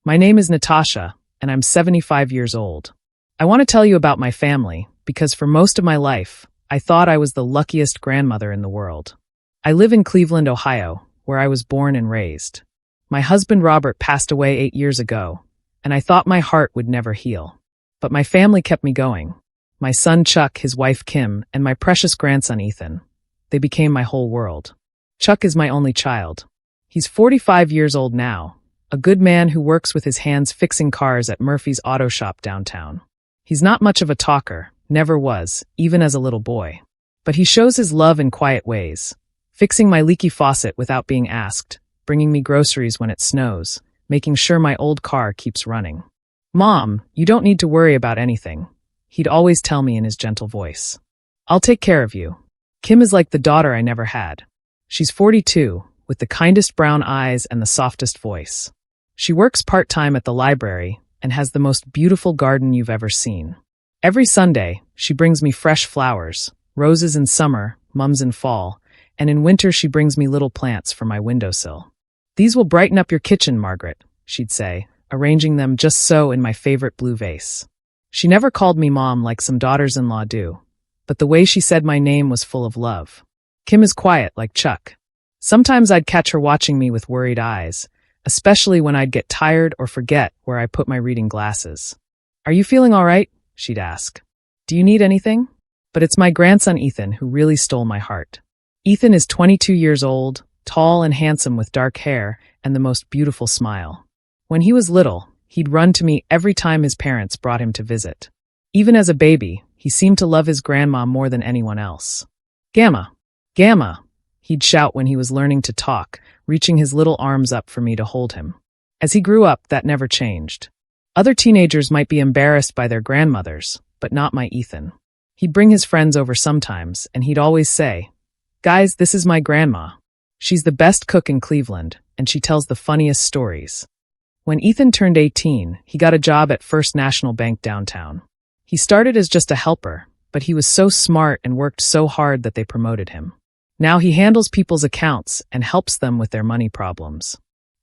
My name is Natasha, and I'm 75 years old. I want to tell you about my family, because for most of my life, I thought I was the luckiest grandmother in the world. I live in Cleveland, Ohio, where I was born and raised. My husband Robert passed away 8 years ago, and I thought my heart would never heal. But my family kept me going. My son Chuck, his wife Kim, and my precious grandson Ethan. They became my whole world. Chuck is my only child. He's 45 years old now, a good man who works with his hands fixing cars at Murphy's auto shop downtown. He's not much of a talker, never was, even as a little boy. But he shows his love in quiet ways, fixing my leaky faucet without being asked, bringing me groceries when it snows, making sure my old car keeps running. "Mom, you don't need to worry about anything," he'd always tell me in his gentle voice. "I'll take care of you." Kim is like the daughter I never had. She's 42, with the kindest brown eyes and the softest voice. She works part-time at the library and has the most beautiful garden you've ever seen. Every Sunday, she brings me fresh flowers, roses in summer, mums in fall, and in winter she brings me little plants for my windowsill. "These will brighten up your kitchen, Margaret," she'd say, arranging them just so in my favorite blue vase. She never called me Mom like some daughters-in-law do, but the way she said my name was full of love. Kim is quiet like Chuck. Sometimes I'd catch her watching me with worried eyes, especially when I'd get tired or forget where I put my reading glasses. "Are you feeling all right?" she'd ask. "Do you need anything?" But it's my grandson Ethan who really stole my heart. Ethan is 22 years old, tall and handsome with dark hair and the most beautiful smile. When he was little, he'd run to me every time his parents brought him to visit. Even as a baby, he seemed to love his grandma more than anyone else. "Gamma! Gamma!" he'd shout when he was learning to talk, reaching his little arms up for me to hold him. As he grew up, that never changed. Other teenagers might be embarrassed by their grandmothers, but not my Ethan. He'd bring his friends over sometimes, and he'd always say, "Guys, this is my grandma. She's the best cook in Cleveland, and she tells the funniest stories." When Ethan turned 18, he got a job at First National Bank downtown. He started as just a helper, but he was so smart and worked so hard that they promoted him. Now he handles people's accounts and helps them with their money problems.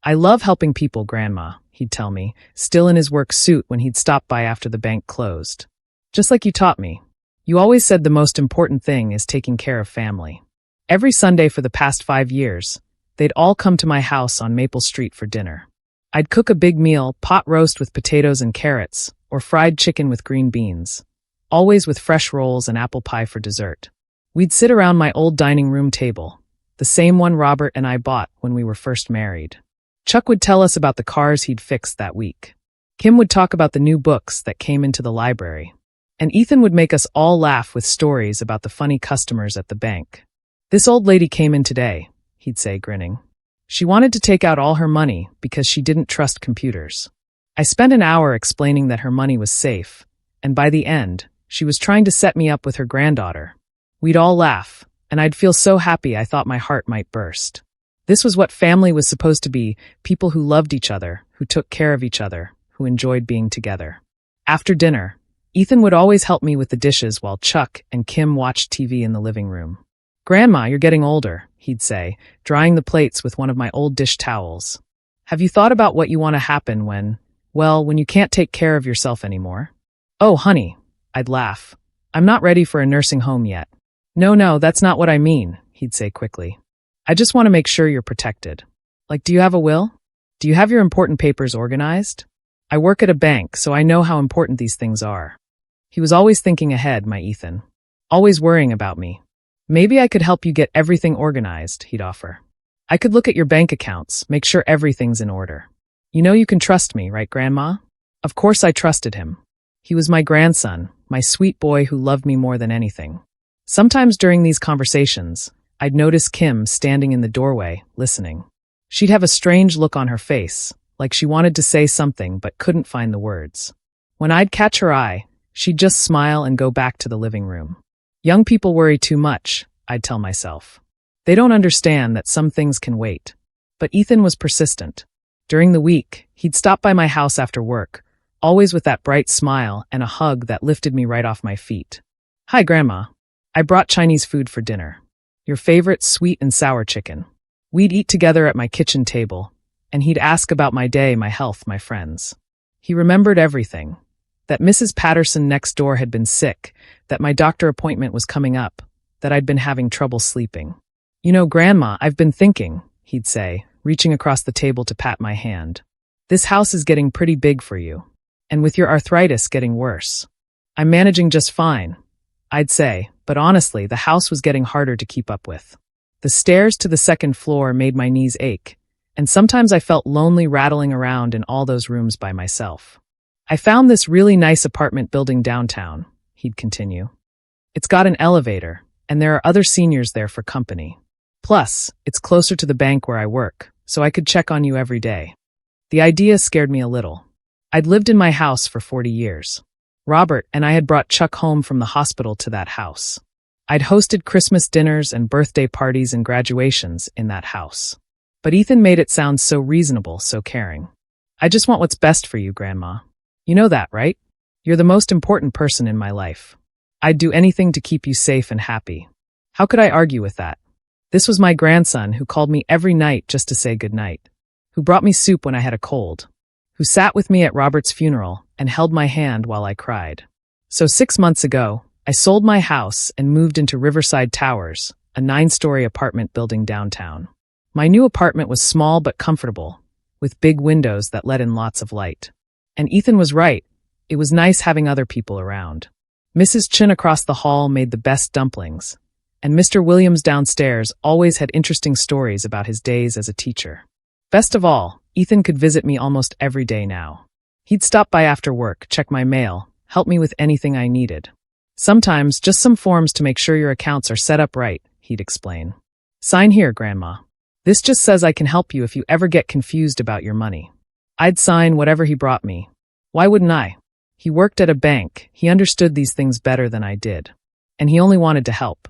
"I love helping people, Grandma," he'd tell me, still in his work suit when he'd stop by after the bank closed. "Just like you taught me. You always said the most important thing is taking care of family." Every Sunday for the past 5 years, they'd all come to my house on Maple Street for dinner. I'd cook a big meal, pot roast with potatoes and carrots, or fried chicken with green beans, always with fresh rolls and apple pie for dessert. We'd sit around my old dining room table, the same one Robert and I bought when we were first married. Chuck would tell us about the cars he'd fixed that week. Kim would talk about the new books that came into the library. And Ethan would make us all laugh with stories about the funny customers at the bank. "This old lady came in today," he'd say, grinning. "She wanted to take out all her money because she didn't trust computers." I spent an hour explaining that her money was safe, and by the end, she was trying to set me up with her granddaughter. We'd all laugh, and I'd feel so happy I thought my heart might burst. This was what family was supposed to be, people who loved each other, who took care of each other, who enjoyed being together. After dinner, Ethan would always help me with the dishes while Chuck and Kim watched TV in the living room. "Grandma, you're getting older," he'd say, drying the plates with one of my old dish towels. "Have you thought about what you want to happen when you can't take care of yourself anymore?" "Oh, honey," I'd laugh. "I'm not ready for a nursing home yet." No, that's not what I mean," he'd say quickly. "I just want to make sure you're protected. Like, do you have a will? Do you have your important papers organized? I work at a bank, so I know how important these things are." He was always thinking ahead, my Ethan. Always worrying about me. "Maybe I could help you get everything organized," he'd offer. "I could look at your bank accounts, make sure everything's in order. You know you can trust me, right, Grandma?" Of course I trusted him. He was my grandson, my sweet boy who loved me more than anything. Sometimes during these conversations, I'd notice Kim standing in the doorway, listening. She'd have a strange look on her face, like she wanted to say something but couldn't find the words. When I'd catch her eye, she'd just smile and go back to the living room. "Young people worry too much," I'd tell myself. "They don't understand that some things can wait." But Ethan was persistent. During the week, he'd stop by my house after work, always with that bright smile and a hug that lifted me right off my feet. "Hi, Grandma. I brought Chinese food for dinner. Your favorite sweet and sour chicken." We'd eat together at my kitchen table, and he'd ask about my day, my health, my friends. He remembered everything. That Mrs. Patterson next door had been sick, that my doctor appointment was coming up, that I'd been having trouble sleeping. "You know, Grandma, I've been thinking," he'd say, reaching across the table to pat my hand. "This house is getting pretty big for you. And with your arthritis getting worse. I'm managing just fine," I'd say, but honestly, the house was getting harder to keep up with. The stairs to the second floor made my knees ache, and sometimes I felt lonely rattling around in all those rooms by myself. "I found this really nice apartment building downtown," he'd continue. "It's got an elevator, and there are other seniors there for company. Plus, it's closer to the bank where I work, so I could check on you every day." The idea scared me a little. I'd lived in my house for 40 years. Robert and I had brought Chuck home from the hospital to that house. I'd hosted Christmas dinners and birthday parties and graduations in that house. But Ethan made it sound so reasonable, so caring. "I just want what's best for you, Grandma. You know that, right? You're the most important person in my life. I'd do anything to keep you safe and happy." How could I argue with that? This was my grandson who called me every night just to say goodnight, who brought me soup when I had a cold, who sat with me at Robert's funeral and held my hand while I cried. So 6 months ago, I sold my house and moved into Riverside Towers, a 9-story apartment building downtown. My new apartment was small but comfortable, with big windows that let in lots of light. And Ethan was right. It was nice having other people around. Mrs. Chin across the hall made the best dumplings, and Mr. Williams downstairs always had interesting stories about his days as a teacher. Best of all, Ethan could visit me almost every day now. He'd stop by after work, check my mail, help me with anything I needed. "Sometimes just some forms to make sure your accounts are set up right," he'd explain. "Sign here, Grandma. This just says I can help you if you ever get confused about your money." I'd sign whatever he brought me. Why wouldn't I? He worked at a bank, he understood these things better than I did. And he only wanted to help.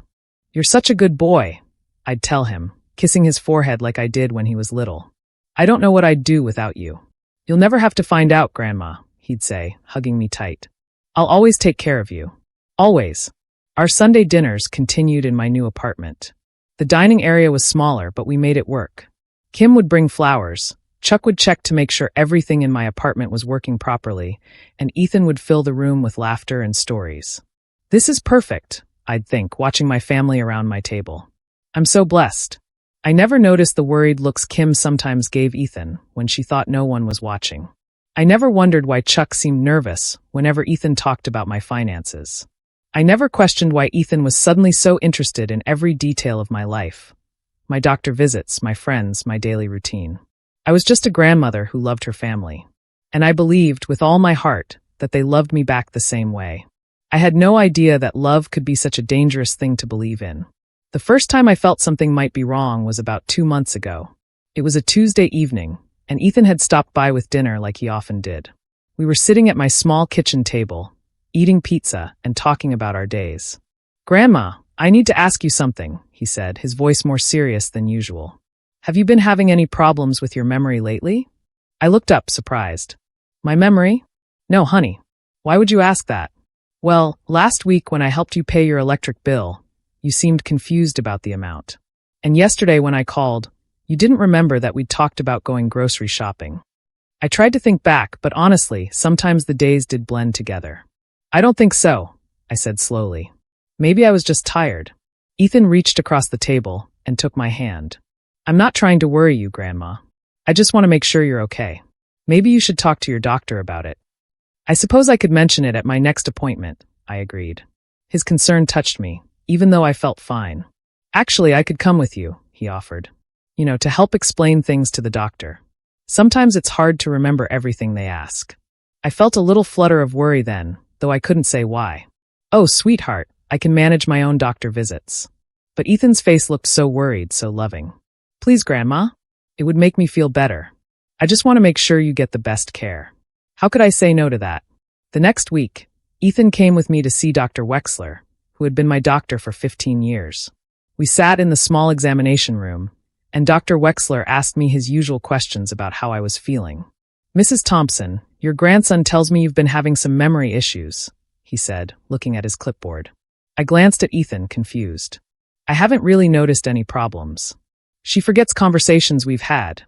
"You're such a good boy," I'd tell him, kissing his forehead like I did when he was little. "I don't know what I'd do without you." "You'll never have to find out, Grandma," he'd say, hugging me tight. "I'll always take care of you. Always." Our Sunday dinners continued in my new apartment. The dining area was smaller, but we made it work. Kim would bring flowers, Chuck would check to make sure everything in my apartment was working properly, and Ethan would fill the room with laughter and stories. "This is perfect," I'd think, watching my family around my table. "I'm so blessed." I never noticed the worried looks Kim sometimes gave Ethan when she thought no one was watching. I never wondered why Chuck seemed nervous whenever Ethan talked about my finances. I never questioned why Ethan was suddenly so interested in every detail of my life. My doctor visits, my friends, my daily routine. I was just a grandmother who loved her family. And I believed with all my heart that they loved me back the same way. I had no idea that love could be such a dangerous thing to believe in. The first time I felt something might be wrong was about 2 months ago. It was a Tuesday evening, and Ethan had stopped by with dinner like he often did. We were sitting at my small kitchen table, eating pizza and talking about our days. "Grandma, I need to ask you something," he said, his voice more serious than usual. "Have you been having any problems with your memory lately?" I looked up, surprised. "My memory? No, honey. Why would you ask that?" "Well, last week when I helped you pay your electric bill, you seemed confused about the amount. And yesterday when I called, you didn't remember that we'd talked about going grocery shopping." I tried to think back, but honestly, sometimes the days did blend together. "I don't think so," I said slowly. "Maybe I was just tired." Ethan reached across the table and took my hand. "I'm not trying to worry you, Grandma. I just want to make sure you're okay. Maybe you should talk to your doctor about it." "I suppose I could mention it at my next appointment," I agreed. His concern touched me, even though I felt fine. "Actually, I could come with you," he offered. To help explain things to the doctor. Sometimes it's hard to remember everything they ask. I felt a little flutter of worry then, though I couldn't say why. "Oh, sweetheart, I can manage my own doctor visits." But Ethan's face looked so worried, so loving. "Please, Grandma. It would make me feel better. I just want to make sure you get the best care." How could I say no to that? The next week, Ethan came with me to see Dr. Wexler, who had been my doctor for 15 years. We sat in the small examination room, and Dr. Wexler asked me his usual questions about how I was feeling. "Mrs. Thompson, your grandson tells me you've been having some memory issues," he said, looking at his clipboard. I glanced at Ethan, confused. "I haven't really noticed any problems. She forgets conversations we've had."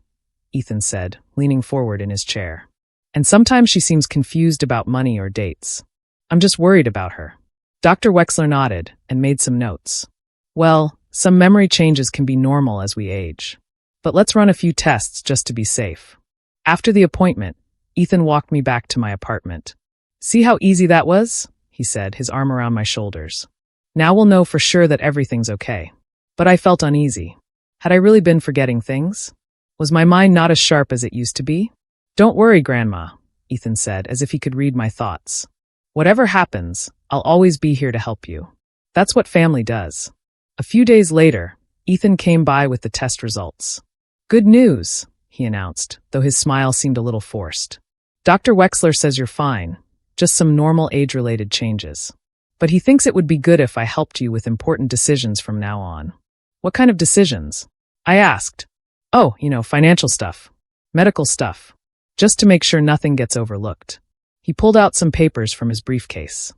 Ethan said, leaning forward in his chair. And sometimes she seems confused about money or dates. I'm just worried about her. Dr. Wexler nodded and made some notes. Well, some memory changes can be normal as we age. But let's run a few tests just to be safe. After the appointment, Ethan walked me back to my apartment. See how easy that was? He said, his arm around my shoulders. Now we'll know for sure that everything's okay. But I felt uneasy. Had I really been forgetting things? Was my mind not as sharp as it used to be? Don't worry, Grandma, Ethan said, as if he could read my thoughts. Whatever happens, I'll always be here to help you. That's what family does. A few days later, Ethan came by with the test results. Good news, he announced, though his smile seemed a little forced. Dr. Wexler says you're fine, just some normal age-related changes. But he thinks it would be good if I helped you with important decisions from now on. What kind of decisions? I asked. Oh, financial stuff. Medical stuff. Just to make sure nothing gets overlooked. He pulled out some papers from his briefcase.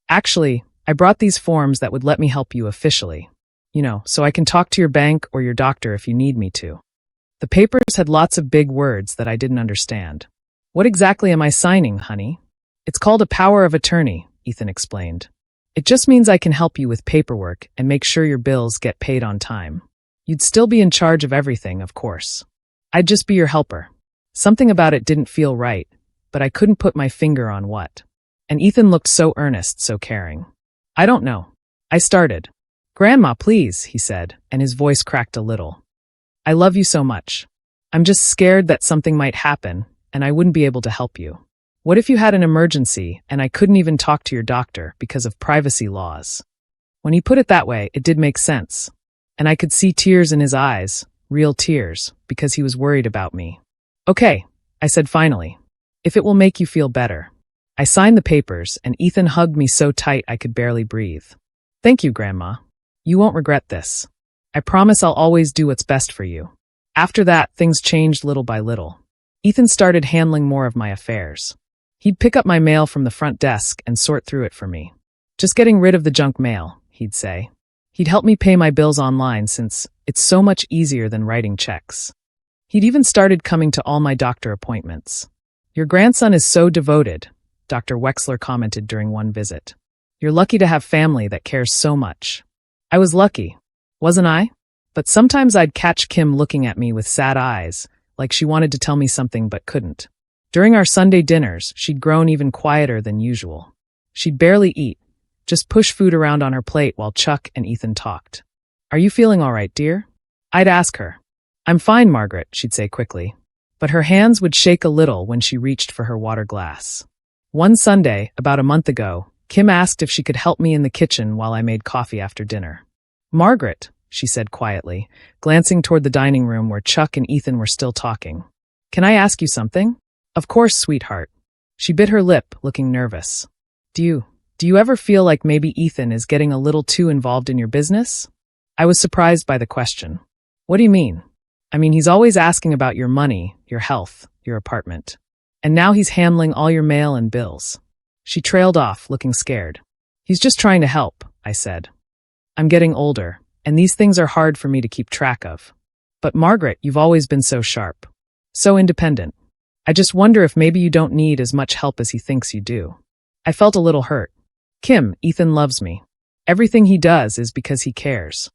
Actually, I brought these forms that would let me help you officially. So I can talk to your bank or your doctor if you need me to. The papers had lots of big words that I didn't understand. What exactly am I signing, honey? It's called a power of attorney, Ethan explained. It just means I can help you with paperwork and make sure your bills get paid on time. You'd still be in charge of everything, of course. I'd just be your helper. Something about it didn't feel right, but I couldn't put my finger on what. And Ethan looked so earnest, so caring. I don't know. I started. Grandma, please, he said, and his voice cracked a little. I love you so much. I'm just scared that something might happen, and I wouldn't be able to help you. What if you had an emergency, and I couldn't even talk to your doctor because of privacy laws? When he put it that way, it did make sense. And I could see tears in his eyes, real tears, because he was worried about me. Okay, I said finally. If it will make you feel better. I signed the papers, and Ethan hugged me so tight I could barely breathe. Thank you, Grandma. You won't regret this. I promise I'll always do what's best for you. After that, things changed little by little. Ethan started handling more of my affairs. He'd pick up my mail from the front desk and sort through it for me. Just getting rid of the junk mail, he'd say. He'd help me pay my bills online since it's so much easier than writing checks. He'd even started coming to all my doctor appointments. Your grandson is so devoted, Dr. Wexler commented during one visit. You're lucky to have family that cares so much. I was lucky, wasn't I? But sometimes I'd catch Kim looking at me with sad eyes, like she wanted to tell me something but couldn't. During our Sunday dinners, she'd grown even quieter than usual. She'd barely eat, just push food around on her plate while Chuck and Ethan talked. Are you feeling all right, dear? I'd ask her. I'm fine, Margaret, she'd say quickly. But her hands would shake a little when she reached for her water glass. One Sunday, about a month ago, Kim asked if she could help me in the kitchen while I made coffee after dinner. Margaret, she said quietly, glancing toward the dining room where Chuck and Ethan were still talking. Can I ask you something? Of course, sweetheart. She bit her lip, looking nervous. Do you ever feel like maybe Ethan is getting a little too involved in your business? I was surprised by the question. What do you mean? I mean, he's always asking about your money, your health, your apartment. And now he's handling all your mail and bills. She trailed off, looking scared. He's just trying to help, I said. I'm getting older, and these things are hard for me to keep track of. But Margaret, you've always been so sharp. So independent. I just wonder if maybe you don't need as much help as he thinks you do. I felt a little hurt. Kim, Ethan loves me. Everything he does is because he cares.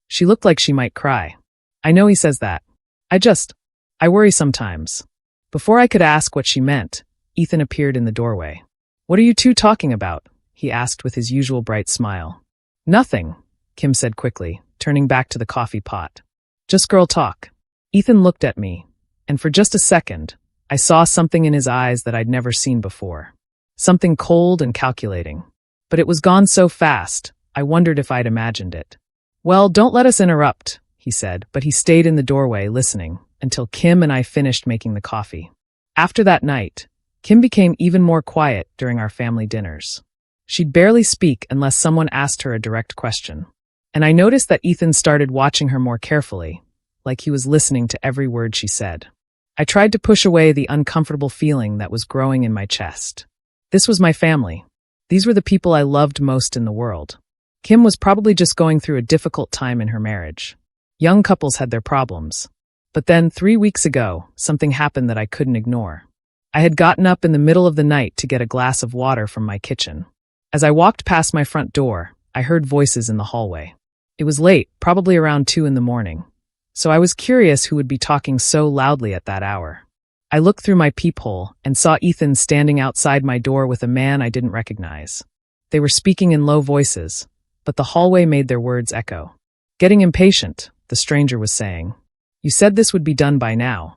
She looked like she might cry. I know he says that. I worry sometimes. Before I could ask what she meant, Ethan appeared in the doorway. What are you two talking about? He asked with his usual bright smile. Nothing, Kim said quickly, turning back to the coffee pot. Just girl talk. Ethan looked at me, and for just a second, I saw something in his eyes that I'd never seen before. Something cold and calculating. But it was gone so fast, I wondered if I'd imagined it. Well, don't let us interrupt, he said, but he stayed in the doorway listening until Kim and I finished making the coffee. After that night, Kim became even more quiet during our family dinners. She'd barely speak unless someone asked her a direct question. And I noticed that Ethan started watching her more carefully, like he was listening to every word she said. I tried to push away the uncomfortable feeling that was growing in my chest. This was my family. These were the people I loved most in the world. Kim was probably just going through a difficult time in her marriage. Young couples had their problems. But then, 3 weeks ago, something happened that I couldn't ignore. I had gotten up in the middle of the night to get a glass of water from my kitchen. As I walked past my front door, I heard voices in the hallway. It was late, probably around 2 in the morning. So I was curious who would be talking so loudly at that hour. I looked through my peephole and saw Ethan standing outside my door with a man I didn't recognize. They were speaking in low voices, but the hallway made their words echo. "Getting impatient," the stranger was saying. "You said this would be done by now."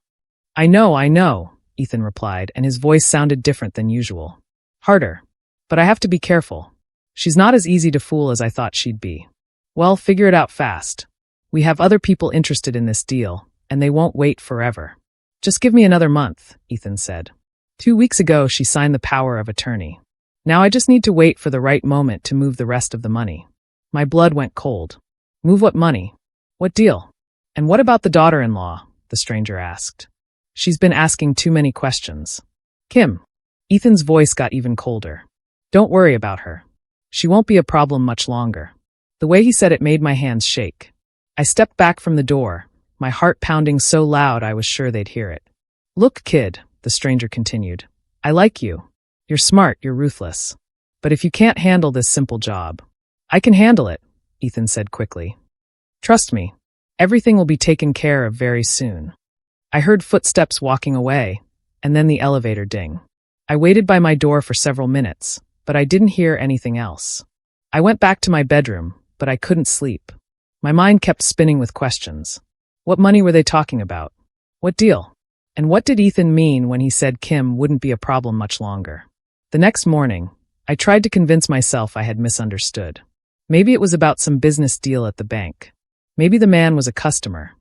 I know, Ethan replied, and his voice sounded different than usual. "Harder. But I have to be careful. She's not as easy to fool as I thought she'd be." "Well, figure it out fast. We have other people interested in this deal, and they won't wait forever." "Just give me another month," Ethan said. 2 weeks ago, she signed the power of attorney. Now I just need to wait for the right moment to move the rest of the money. My blood went cold. "Move what money? What deal? And what about the daughter-in-law?" the stranger asked. "She's been asking too many questions." "Kim." Ethan's voice got even colder. "Don't worry about her. She won't be a problem much longer." The way he said it made my hands shake. I stepped back from the door, my heart pounding so loud I was sure they'd hear it. "Look, kid," the stranger continued. "I like you. You're smart, you're ruthless. But if you can't handle this simple job—" "I can handle it," Ethan said quickly. "Trust me. Everything will be taken care of very soon." I heard footsteps walking away, and then the elevator ding. I waited by my door for several minutes, but I didn't hear anything else. I went back to my bedroom, but I couldn't sleep. My mind kept spinning with questions. What money were they talking about? What deal? And what did Ethan mean when he said Kim wouldn't be a problem much longer? The next morning, I tried to convince myself I had misunderstood. Maybe it was about some business deal at the bank. Maybe the man was a customer.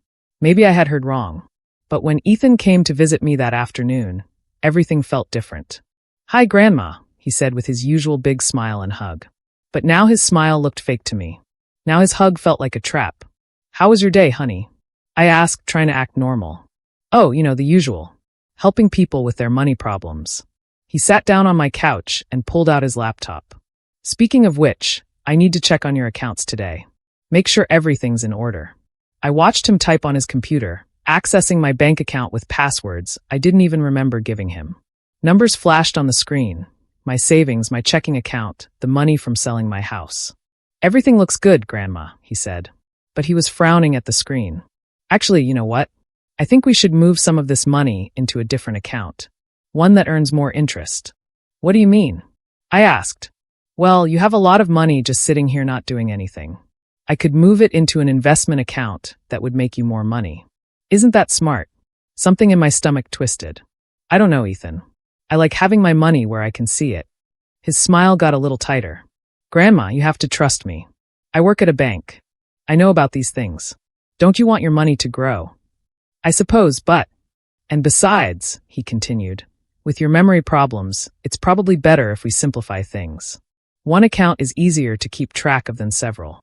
Maybe I had heard wrong. But when Ethan came to visit me that afternoon, everything felt different. "Hi, Grandma," he said with his usual big smile and hug. But now his smile looked fake to me. Now his hug felt like a trap. "How was your day, honey?" I asked, trying to act normal. "Oh, the usual. Helping people with their money problems." He sat down on my couch and pulled out his laptop. "Speaking of which, I need to check on your accounts today. Make sure everything's in order." I watched him type on his computer, accessing my bank account with passwords I didn't even remember giving him. Numbers flashed on the screen. My savings, my checking account, the money from selling my house. "Everything looks good, Grandma," he said. But he was frowning at the screen. "Actually, you know what? I think we should move some of this money into a different account. One that earns more interest." "What do you mean?" I asked. "Well, you have a lot of money just sitting here not doing anything. I could move it into an investment account that would make you more money. Isn't that smart?" Something in my stomach twisted. "I don't know, Ethan. I like having my money where I can see it." His smile got a little tighter. "Grandma, you have to trust me. I work at a bank. I know about these things. Don't you want your money to grow?" "I suppose, but—" "And besides," he continued, "with your memory problems, it's probably better if we simplify things. One account is easier to keep track of than several."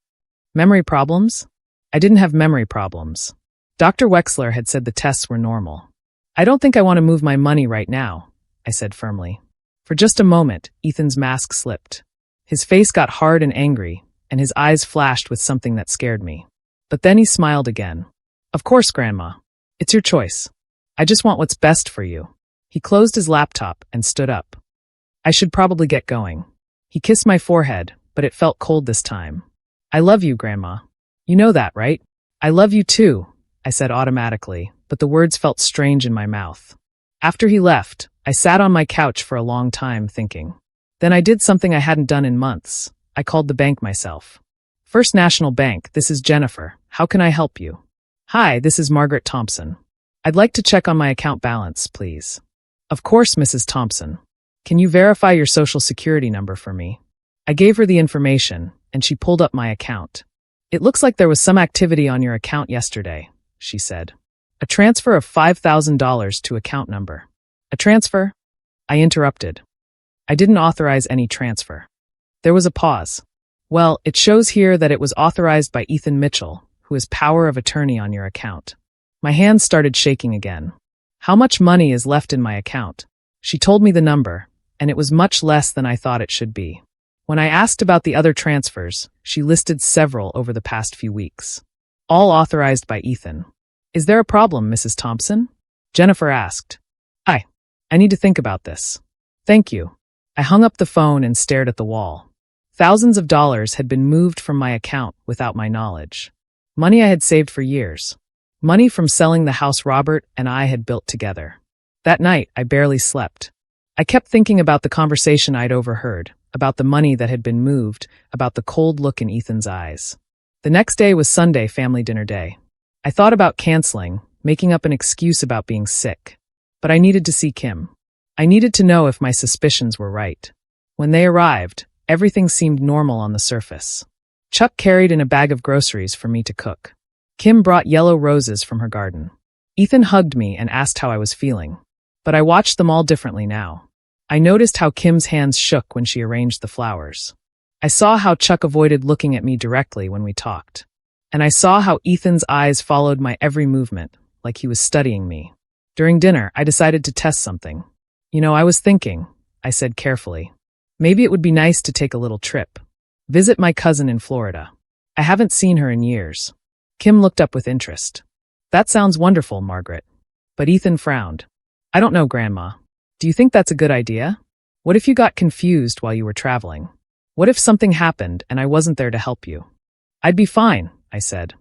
"Memory problems?" I didn't have memory problems. Dr. Wexler had said the tests were normal. "I don't think I want to move my money right now," I said firmly. For just a moment, Ethan's mask slipped. His face got hard and angry, and his eyes flashed with something that scared me. But then he smiled again. "Of course, Grandma. It's your choice. I just want what's best for you." He closed his laptop and stood up. "I should probably get going." He kissed my forehead, but it felt cold this time. "I love you, Grandma. You know that, right?" "I love you too," I said automatically, but the words felt strange in my mouth. After he left, I sat on my couch for a long time thinking. Then I did something I hadn't done in months. I called the bank myself. "First National Bank, this is Jennifer. How can I help you?" "Hi, this is Margaret Thompson. I'd like to check on my account balance, please." "Of course, Mrs. Thompson. Can you verify your social security number for me?" I gave her the information, and she pulled up my account. "It looks like there was some activity on your account yesterday," she said. "A transfer of $5,000 to account number." "A transfer?" I interrupted. "I didn't authorize any transfer." There was a pause. "Well, it shows here that it was authorized by Ethan Mitchell, who has power of attorney on your account." My hands started shaking again. "How much money is left in my account?" She told me the number, and it was much less than I thought it should be. When I asked about the other transfers, she listed several over the past few weeks. All authorized by Ethan. Is there a problem, Mrs. Thompson? Jennifer asked. I need to think about this. Thank you. I hung up the phone and stared at the wall. Thousands of dollars had been moved from my account without my knowledge. Money I had saved for years. Money from selling the house Robert and I had built together. That night, I barely slept. I kept thinking about the conversation I'd overheard, about the money that had been moved, about the cold look in Ethan's eyes. The next day was Sunday, family dinner day. I thought about canceling, making up an excuse about being sick. But I needed to see Kim. I needed to know if my suspicions were right. When they arrived, everything seemed normal on the surface. Chuck carried in a bag of groceries for me to cook. Kim brought yellow roses from her garden. Ethan hugged me and asked how I was feeling. But I watched them all differently now. I noticed how Kim's hands shook when she arranged the flowers. I saw how Chuck avoided looking at me directly when we talked. And I saw how Ethan's eyes followed my every movement, like he was studying me. During dinner, I decided to test something. I was thinking, I said carefully. Maybe it would be nice to take a little trip. Visit my cousin in Florida. I haven't seen her in years. Kim looked up with interest. That sounds wonderful, Margaret. But Ethan frowned. I don't know, Grandma. Do you think that's a good idea? What if you got confused while you were traveling? What if something happened and I wasn't there to help you? I'd be fine, I said.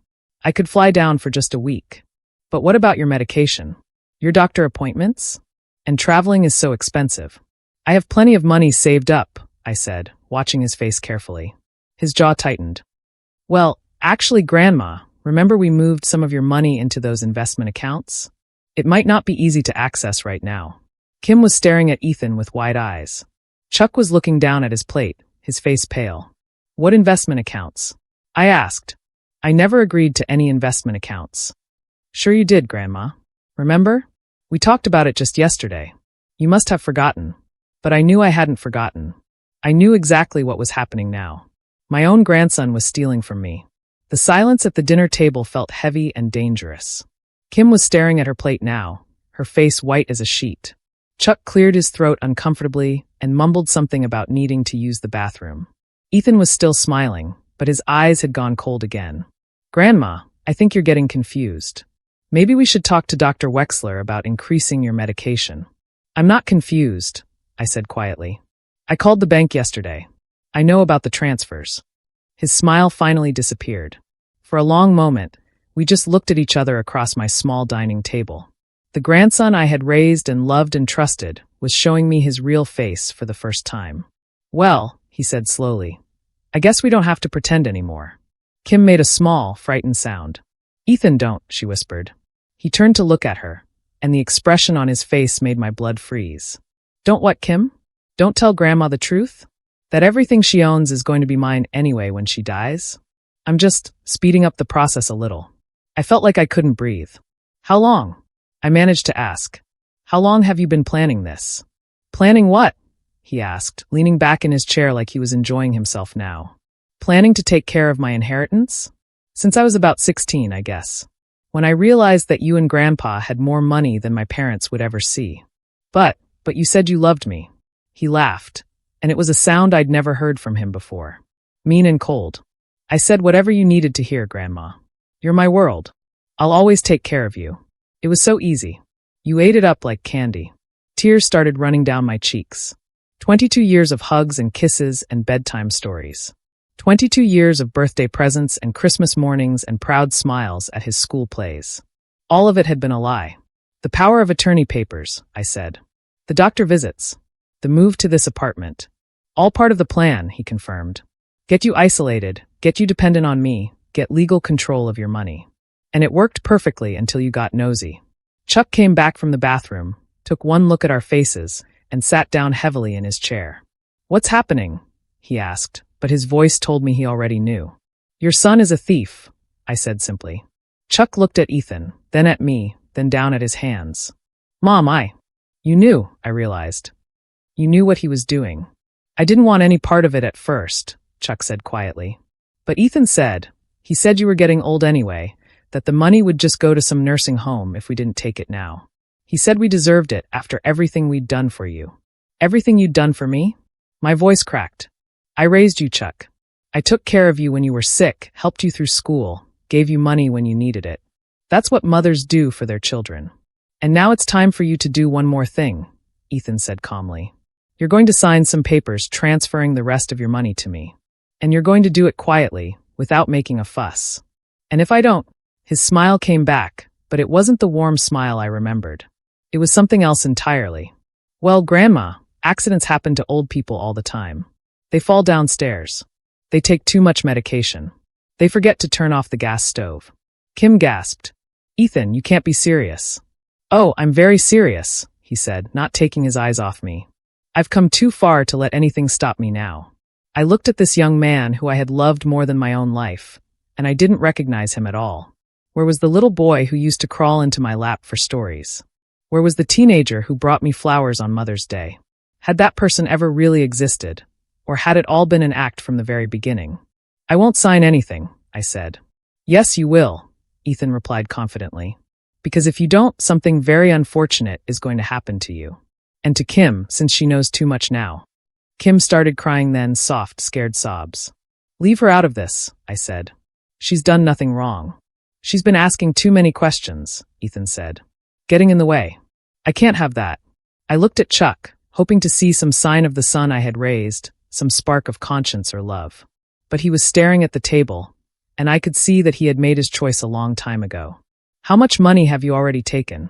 I could fly down for just a week. But what about your medication? Your doctor appointments? And traveling is so expensive. I have plenty of money saved up, I said, watching his face carefully. His jaw tightened. Well, actually, Grandma, remember we moved some of your money into those investment accounts? It might not be easy to access right now. Kim was staring at Ethan with wide eyes. Chuck was looking down at his plate, his face pale. What investment accounts? I asked. I never agreed to any investment accounts. Sure you did, Grandma. Remember? We talked about it just yesterday. You must have forgotten. But I knew I hadn't forgotten. I knew exactly what was happening now. My own grandson was stealing from me. The silence at the dinner table felt heavy and dangerous. Kim was staring at her plate now, her face white as a sheet. Chuck cleared his throat uncomfortably and mumbled something about needing to use the bathroom. Ethan was still smiling, but his eyes had gone cold again. Grandma, I think you're getting confused. Maybe we should talk to Dr. Wexler about increasing your medication. I'm not confused, I said quietly. I called the bank yesterday. I know about the transfers. His smile finally disappeared. For a long moment, we just looked at each other across my small dining table. The grandson I had raised and loved and trusted was showing me his real face for the first time. Well, he said slowly, I guess we don't have to pretend anymore. Kim made a small, frightened sound. Ethan, don't, she whispered. He turned to look at her, and the expression on his face made my blood freeze. Don't what, Kim? Don't tell Grandma the truth? That everything she owns is going to be mine anyway when she dies? I'm just speeding up the process a little. I felt like I couldn't breathe. How long? I managed to ask. How long have you been planning this? Planning what? He asked, leaning back in his chair like he was enjoying himself now. Planning to take care of my inheritance? Since I was about 16, I guess. When I realized that you and Grandpa had more money than my parents would ever see. But you said you loved me. He laughed, and it was a sound I'd never heard from him before. Mean and cold. I said whatever you needed to hear, Grandma. You're my world. I'll always take care of you. It was so easy. You ate it up like candy. Tears started running down my cheeks. 22 years of hugs and kisses and bedtime stories. 22 years of birthday presents and Christmas mornings and proud smiles at his school plays. All of it had been a lie. The power of attorney papers, I said. The doctor visits. The move to this apartment. All part of the plan, he confirmed. Get you isolated, get you dependent on me, get legal control of your money. And it worked perfectly until you got nosy. Chuck came back from the bathroom, took one look at our faces, and sat down heavily in his chair. What's happening? He asked, but his voice told me he already knew. Your son is a thief, I said simply. Chuck looked at Ethan, then at me, then down at his hands. Mom, You knew, I realized. You knew what he was doing. I didn't want any part of it at first, Chuck said quietly. But Ethan said, he said you were getting old anyway, that the money would just go to some nursing home if we didn't take it now. He said we deserved it after everything we'd done for you. Everything you'd done for me? My voice cracked. I raised you, Chuck. I took care of you when you were sick, helped you through school, gave you money when you needed it. That's what mothers do for their children. And now it's time for you to do one more thing, Ethan said calmly. You're going to sign some papers transferring the rest of your money to me. And you're going to do it quietly, without making a fuss. And if I don't, his smile came back, but it wasn't the warm smile I remembered. It was something else entirely. Well, Grandma, accidents happen to old people all the time. They fall downstairs. They take too much medication. They forget to turn off the gas stove. Kim gasped. Ethan, you can't be serious. Oh, I'm very serious, he said, not taking his eyes off me. I've come too far to let anything stop me now. I looked at this young man who I had loved more than my own life, and I didn't recognize him at all. Where was the little boy who used to crawl into my lap for stories? Where was the teenager who brought me flowers on Mother's Day? Had that person ever really existed, or had it all been an act from the very beginning? I won't sign anything, I said. Yes, you will, Ethan replied confidently. Because if you don't, something very unfortunate is going to happen to you. And to Kim, since she knows too much now. Kim started crying then, soft, scared sobs. Leave her out of this, I said. She's done nothing wrong. She's been asking too many questions, Ethan said. Getting in the way. I can't have that. I looked at Chuck, hoping to see some sign of the son I had raised, some spark of conscience or love. But he was staring at the table, and I could see that he had made his choice a long time ago. How much money have you already taken?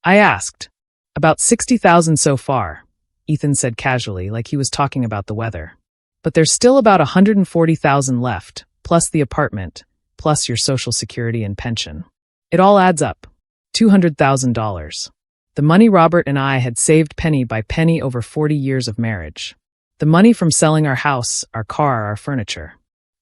I asked. About 60,000 so far, Ethan said casually, like he was talking about the weather. But there's still about 140,000 left, plus the apartment, plus your Social Security and pension. It all adds up. $200,000. The money Robert and I had saved penny by penny over 40 years of marriage. The money from selling our house, our car, our furniture.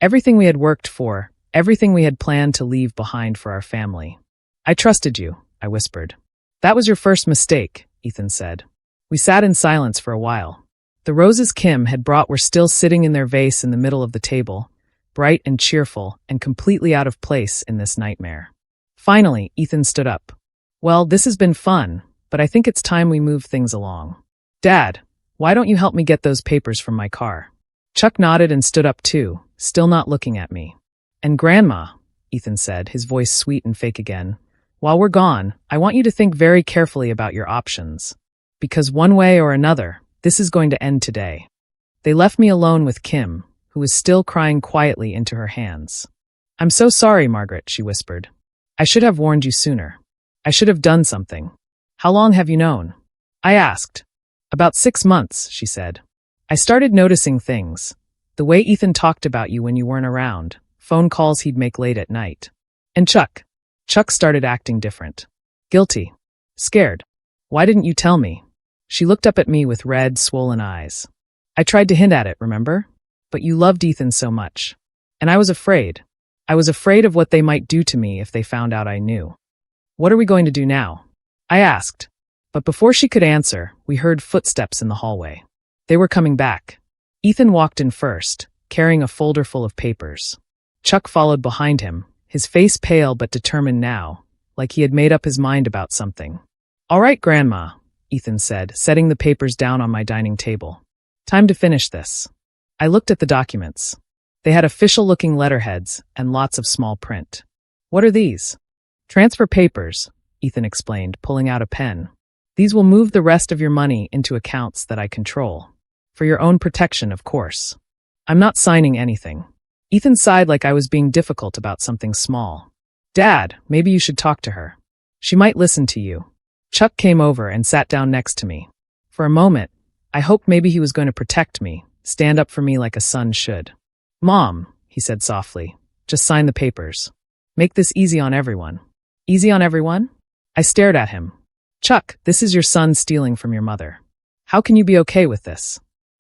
Everything we had worked for, everything we had planned to leave behind for our family. I trusted you, I whispered. That was your first mistake, Ethan said. We sat in silence for a while. The roses Kim had brought were still sitting in their vase in the middle of the table, bright and cheerful and completely out of place in this nightmare. Finally, Ethan stood up. Well, this has been fun, but I think it's time we move things along. Dad, why don't you help me get those papers from my car? Chuck nodded and stood up too, still not looking at me. And Grandma, Ethan said, his voice sweet and fake again, while we're gone, I want you to think very carefully about your options. Because one way or another, this is going to end today. They left me alone with Kim, who was still crying quietly into her hands. I'm so sorry, Margaret, she whispered. I should have warned you sooner. I should have done something. How long have you known? I asked. About 6 months, she said. I started noticing things. The way Ethan talked about you when you weren't around, phone calls he'd make late at night. And Chuck. Chuck started acting different. Guilty. Scared. Why didn't you tell me? She looked up at me with red, swollen eyes. I tried to hint at it, remember? But you loved Ethan so much. And I was afraid. I was afraid of what they might do to me if they found out I knew. What are we going to do now? I asked. But before she could answer, we heard footsteps in the hallway. They were coming back. Ethan walked in first, carrying a folder full of papers. Chuck followed behind him, his face pale but determined now, like he had made up his mind about something. All right, Grandma, Ethan said, setting the papers down on my dining table. Time to finish this. I looked at the documents. They had official-looking letterheads and lots of small print. What are these? Transfer papers, Ethan explained, pulling out a pen. These will move the rest of your money into accounts that I control. For your own protection, of course. I'm not signing anything. Ethan sighed like I was being difficult about something small. Dad, maybe you should talk to her. She might listen to you. Chuck came over and sat down next to me. For a moment, I hoped maybe he was going to protect me, stand up for me like a son should. Mom, he said softly, just sign the papers. Make this easy on everyone. Easy on everyone? I stared at him. Chuck, this is your son stealing from your mother. How can you be okay with this?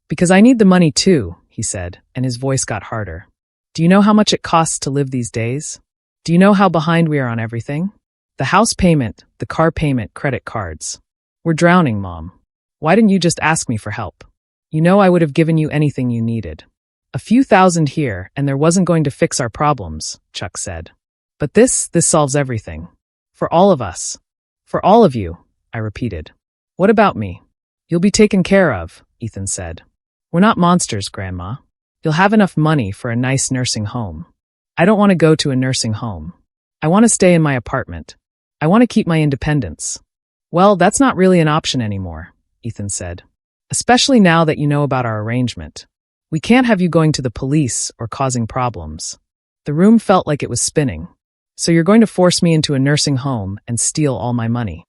Because I need the money too, he said, and his voice got harder. Do you know how much it costs to live these days? Do you know how behind we are on everything? The house payment, the car payment, credit cards. We're drowning, Mom. Why didn't you just ask me for help? You know I would have given you anything you needed. A few thousand here, and there wasn't going to fix our problems, Chuck said. But this solves everything. For all of us. For all of you, I repeated. What about me? You'll be taken care of, Ethan said. We're not monsters, Grandma. You'll have enough money for a nice nursing home. I don't want to go to a nursing home. I want to stay in my apartment, I want to keep my independence. Well, that's not really an option anymore, Ethan said. Especially now that you know about our arrangement. We can't have you going to the police or causing problems. The room felt like it was spinning. So you're going to force me into a nursing home and steal all my money.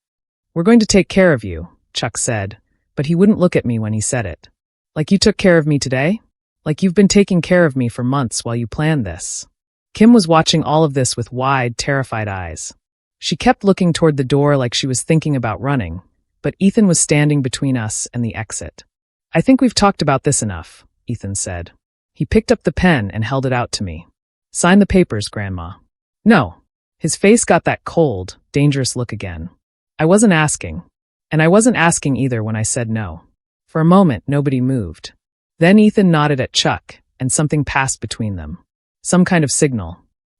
We're going to take care of you, Chuck said, but he wouldn't look at me when he said it. Like you took care of me today? Like you've been taking care of me for months while you planned this. Kim was watching all of this with wide, terrified eyes. She kept looking toward the door like she was thinking about running, but Ethan was standing between us and the exit. I think we've talked about this enough, Ethan said. He picked up the pen and held it out to me. Sign the papers, Grandma. No. His face got that cold, dangerous look again. I wasn't asking. And I wasn't asking either when I said no. For a moment, nobody moved. Then Ethan nodded at Chuck, and something passed between them. Some kind of signal.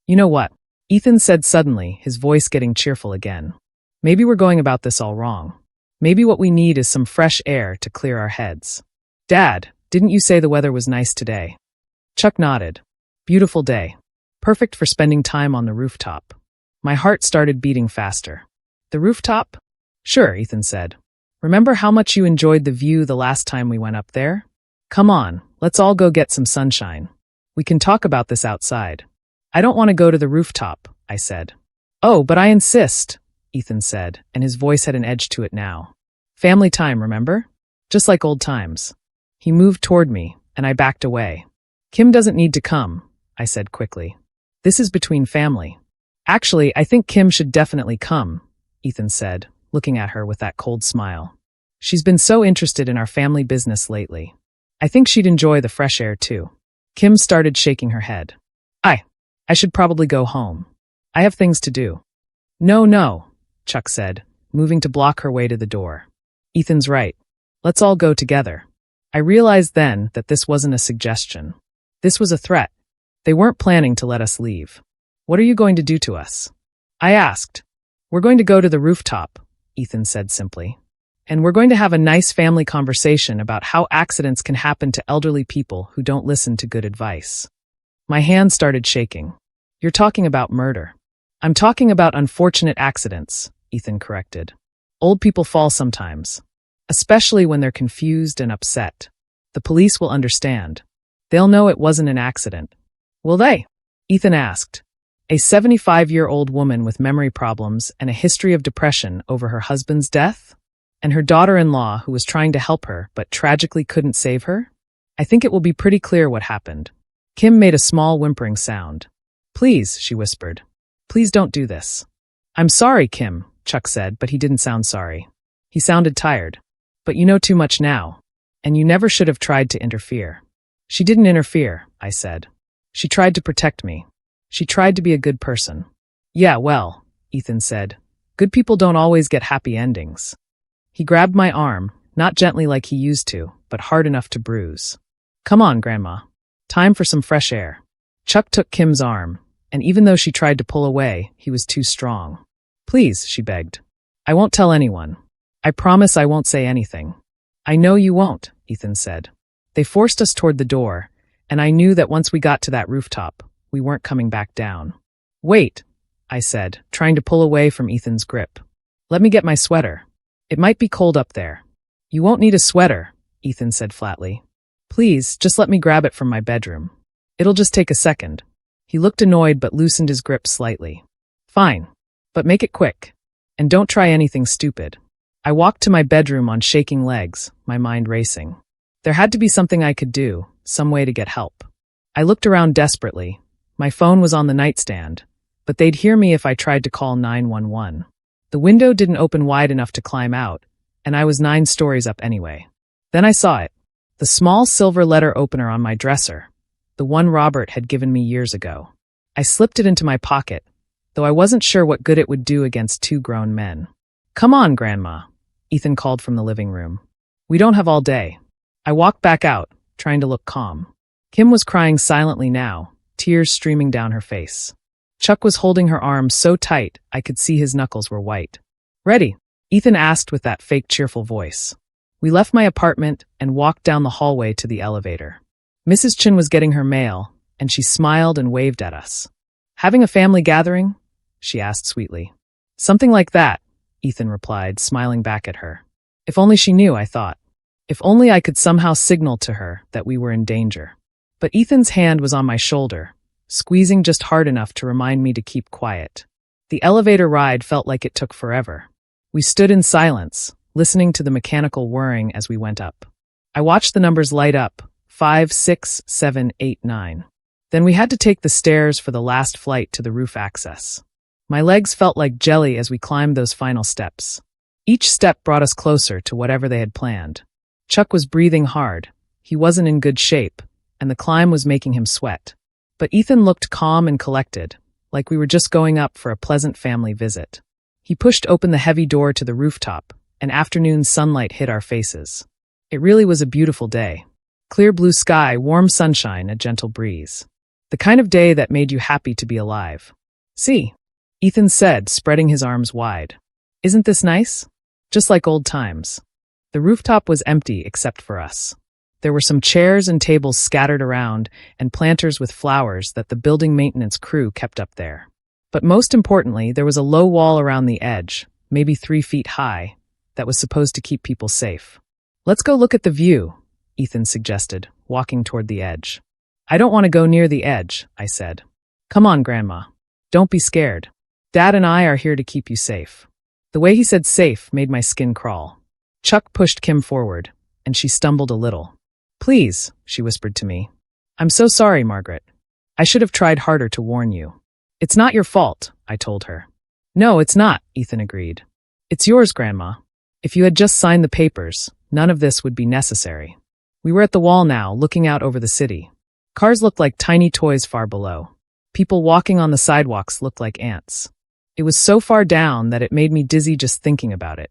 You know what? Ethan said suddenly, his voice getting cheerful again. Maybe we're going about this all wrong. Maybe what we need is some fresh air to clear our heads. Dad, didn't you say the weather was nice today? Chuck nodded. Beautiful day. Perfect for spending time on the rooftop. My heart started beating faster. The rooftop? Sure, Ethan said. Remember how much you enjoyed the view the last time we went up there? Come on, let's all go get some sunshine. We can talk about this outside. I don't want to go to the rooftop, I said. Oh, but I insist, Ethan said, and his voice had an edge to it now. Family time, remember? Just like old times. He moved toward me, and I backed away. Kim doesn't need to come, I said quickly. This is between family. Actually, I think Kim should definitely come, Ethan said, looking at her with that cold smile. She's been so interested in our family business lately. I think she'd enjoy the fresh air too. Kim started shaking her head. I should probably go home. I have things to do. No, Chuck said, moving to block her way to the door. Ethan's right. Let's all go together. I realized then that this wasn't a suggestion. This was a threat. They weren't planning to let us leave. What are you going to do to us? I asked. We're going to go to the rooftop, Ethan said simply. And we're going to have a nice family conversation about how accidents can happen to elderly people who don't listen to good advice. My hand started shaking. You're talking about murder. I'm talking about unfortunate accidents, Ethan corrected. Old people fall sometimes, especially when they're confused and upset. The police will understand. They'll know it wasn't an accident. Will they? Ethan asked. A 75-year-old woman with memory problems and a history of depression over her husband's death? And her daughter-in-law who was trying to help her but tragically couldn't save her? I think it will be pretty clear what happened. Kim made a small whimpering sound. Please, she whispered. Please don't do this. I'm sorry, Kim, Chuck said, but he didn't sound sorry. He sounded tired. But you know too much now. And you never should have tried to interfere. She didn't interfere, I said. She tried to protect me. She tried to be a good person. Yeah, well, Ethan said. Good people don't always get happy endings. He grabbed my arm, not gently like he used to, but hard enough to bruise. Come on, Grandma. Time for some fresh air. Chuck took Kim's arm, and even though she tried to pull away, he was too strong. Please, she begged. I won't tell anyone. I promise I won't say anything. I know you won't, Ethan said. They forced us toward the door, and I knew that once we got to that rooftop, we weren't coming back down. Wait, I said, trying to pull away from Ethan's grip. Let me get my sweater. It might be cold up there. You won't need a sweater, Ethan said flatly. Please, just let me grab it from my bedroom. It'll just take a second. He looked annoyed but loosened his grip slightly. Fine, but make it quick. And don't try anything stupid. I walked to my bedroom on shaking legs, my mind racing. There had to be something I could do, some way to get help. I looked around desperately. My phone was on the nightstand, but they'd hear me if I tried to call 911. The window didn't open wide enough to climb out, and I was 9 stories up anyway. Then I saw it. The small silver letter opener on my dresser, the one Robert had given me years ago. I slipped it into my pocket, though I wasn't sure what good it would do against 2 grown men. Come on, Grandma, Ethan called from the living room. We don't have all day. I walked back out, trying to look calm. Kim was crying silently now, tears streaming down her face. Chuck was holding her arm so tight I could see his knuckles were white. Ready? Ethan asked with that fake cheerful voice. We left my apartment and walked down the hallway to the elevator. Mrs. Chin was getting her mail, and she smiled and waved at us. Having a family gathering? She asked sweetly. Something like that, Ethan replied, smiling back at her. If only she knew, I thought. If only I could somehow signal to her that we were in danger. But Ethan's hand was on my shoulder, squeezing just hard enough to remind me to keep quiet. The elevator ride felt like it took forever. We stood in silence, listening to the mechanical whirring as we went up. I watched the numbers light up, 5, 6, 7, 8, 9. Then we had to take the stairs for the last flight to the roof access. My legs felt like jelly as we climbed those final steps. Each step brought us closer to whatever they had planned. Chuck was breathing hard. He wasn't in good shape, and the climb was making him sweat. But Ethan looked calm and collected, like we were just going up for a pleasant family visit. He pushed open the heavy door to the rooftop, and afternoon sunlight hit our faces. It really was a beautiful day. Clear blue sky, warm sunshine, a gentle breeze. The kind of day that made you happy to be alive. See, Ethan said, spreading his arms wide. Isn't this nice? Just like old times. The rooftop was empty except for us. There were some chairs and tables scattered around and planters with flowers that the building maintenance crew kept up there. But most importantly, there was a low wall around the edge, maybe 3 feet high, that was supposed to keep people safe. Let's go look at the view, Ethan suggested, walking toward the edge. I don't want to go near the edge, I said. Come on, Grandma. Don't be scared. Dad and I are here to keep you safe. The way he said safe made my skin crawl. Chuck pushed Kim forward, and she stumbled a little. Please, she whispered to me. I'm so sorry, Margaret. I should have tried harder to warn you. It's not your fault, I told her. No, it's not, Ethan agreed. It's yours, Grandma. If you had just signed the papers, none of this would be necessary. We were at the wall now, looking out over the city. Cars looked like tiny toys far below. People walking on the sidewalks looked like ants. It was so far down that it made me dizzy just thinking about it.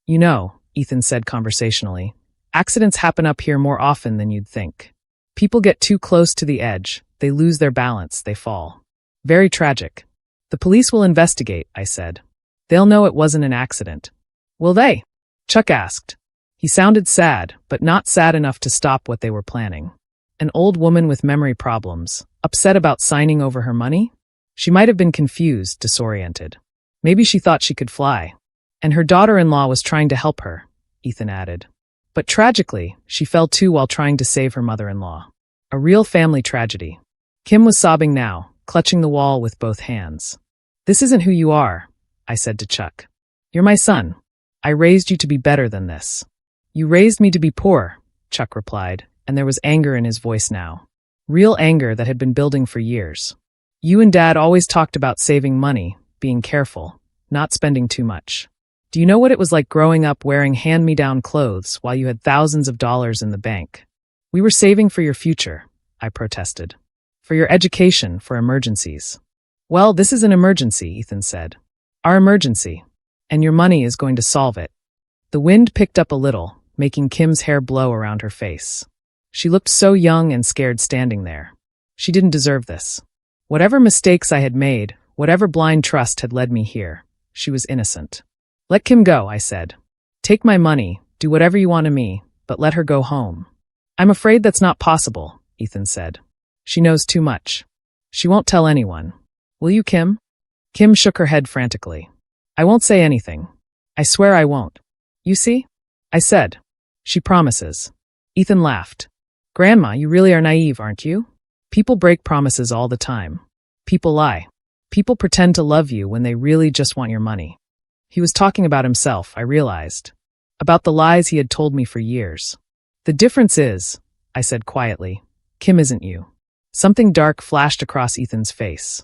You know, Ethan said conversationally, accidents happen up here more often than you'd think. People get too close to the edge, they lose their balance, they fall. Very tragic. The police will investigate, I said. They'll know it wasn't an accident. Will they? Chuck asked. He sounded sad, but not sad enough to stop what they were planning. An old woman with memory problems, upset about signing over her money? She might have been confused, disoriented. Maybe she thought she could fly. And her daughter-in-law was trying to help her, Ethan added. But tragically, she fell too while trying to save her mother-in-law. A real family tragedy. Kim was sobbing now, clutching the wall with both hands. This isn't who you are, I said to Chuck. You're my son. I raised you to be better than this. You raised me to be poor, Chuck replied, and there was anger in his voice now. Real anger that had been building for years. You and Dad always talked about saving money, being careful, not spending too much. Do you know what it was like growing up wearing hand-me-down clothes while you had thousands of dollars in the bank? We were saving for your future, I protested. For your education, for emergencies. Well, this is an emergency, Ethan said. Our emergency. And your money is going to solve it. The wind picked up a little, making Kim's hair blow around her face. She looked so young and scared standing there. She didn't deserve this. Whatever mistakes I had made, whatever blind trust had led me here, she was innocent. Let Kim go, I said. Take my money, do whatever you want to me, but let her go home. I'm afraid that's not possible, Ethan said. She knows too much. She won't tell anyone. Will you, Kim? Kim shook her head frantically. I won't say anything. I swear I won't. You see? I said. She promises. Ethan laughed. Grandma, you really are naive, aren't you? People break promises all the time. People lie. People pretend to love you when they really just want your money. He was talking about himself, I realized. About the lies he had told me for years. The difference is, I said quietly, Kim isn't you. Something dark flashed across Ethan's face.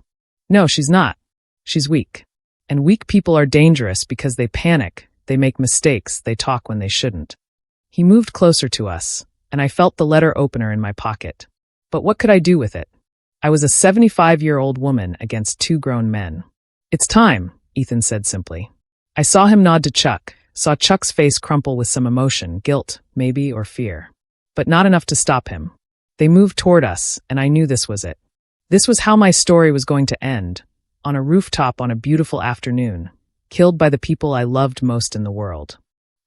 No, she's not. She's weak. And weak people are dangerous because they panic, they make mistakes, they talk when they shouldn't. He moved closer to us, and I felt the letter opener in my pocket. But what could I do with it? I was a 75-year-old woman against 2 grown men. It's time, Ethan said simply. I saw him nod to Chuck, saw Chuck's face crumple with some emotion, guilt, maybe, or fear. But not enough to stop him. They moved toward us, and I knew this was it. This was how my story was going to end, on a rooftop on a beautiful afternoon, killed by the people I loved most in the world.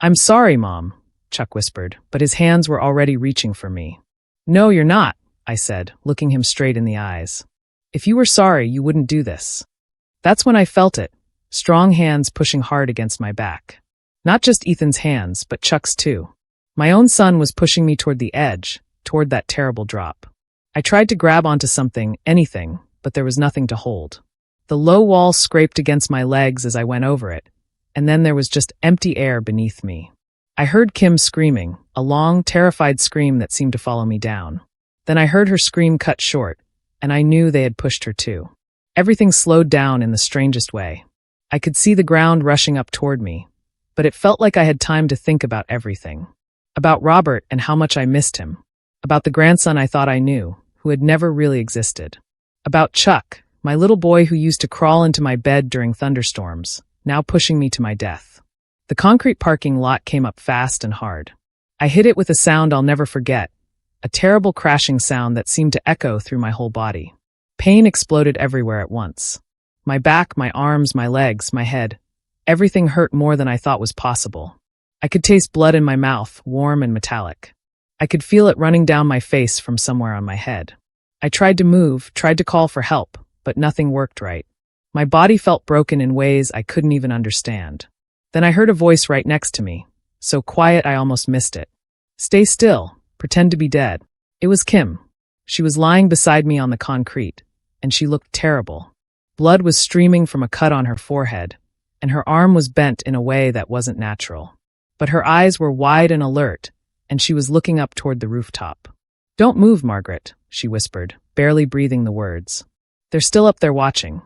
I'm sorry, Mom, Chuck whispered, but his hands were already reaching for me. No, you're not, I said, looking him straight in the eyes. If you were sorry, you wouldn't do this. That's when I felt it, strong hands pushing hard against my back. Not just Ethan's hands, but Chuck's too. My own son was pushing me toward the edge, toward that terrible drop. I tried to grab onto something, anything, but there was nothing to hold. The low wall scraped against my legs as I went over it, and then there was just empty air beneath me. I heard Kim screaming, a long, terrified scream that seemed to follow me down. Then I heard her scream cut short, and I knew they had pushed her too. Everything slowed down in the strangest way. I could see the ground rushing up toward me, but it felt like I had time to think about everything. About Robert and how much I missed him. About the grandson I thought I knew, who had never really existed. About Chuck, my little boy who used to crawl into my bed during thunderstorms, now pushing me to my death. The concrete parking lot came up fast and hard. I hit it with a sound I'll never forget, a terrible crashing sound that seemed to echo through my whole body. Pain exploded everywhere at once. My back, my arms, my legs, my head. Everything hurt more than I thought was possible. I could taste blood in my mouth, warm and metallic. I could feel it running down my face from somewhere on my head. I tried to move, tried to call for help, but nothing worked right. My body felt broken in ways I couldn't even understand. Then I heard a voice right next to me, so quiet I almost missed it. Stay still, pretend to be dead. It was Kim. She was lying beside me on the concrete, and she looked terrible. Blood was streaming from a cut on her forehead, and her arm was bent in a way that wasn't natural. But her eyes were wide and alert, and she was looking up toward the rooftop. Don't move, Margaret, she whispered, barely breathing the words. They're still up there watching.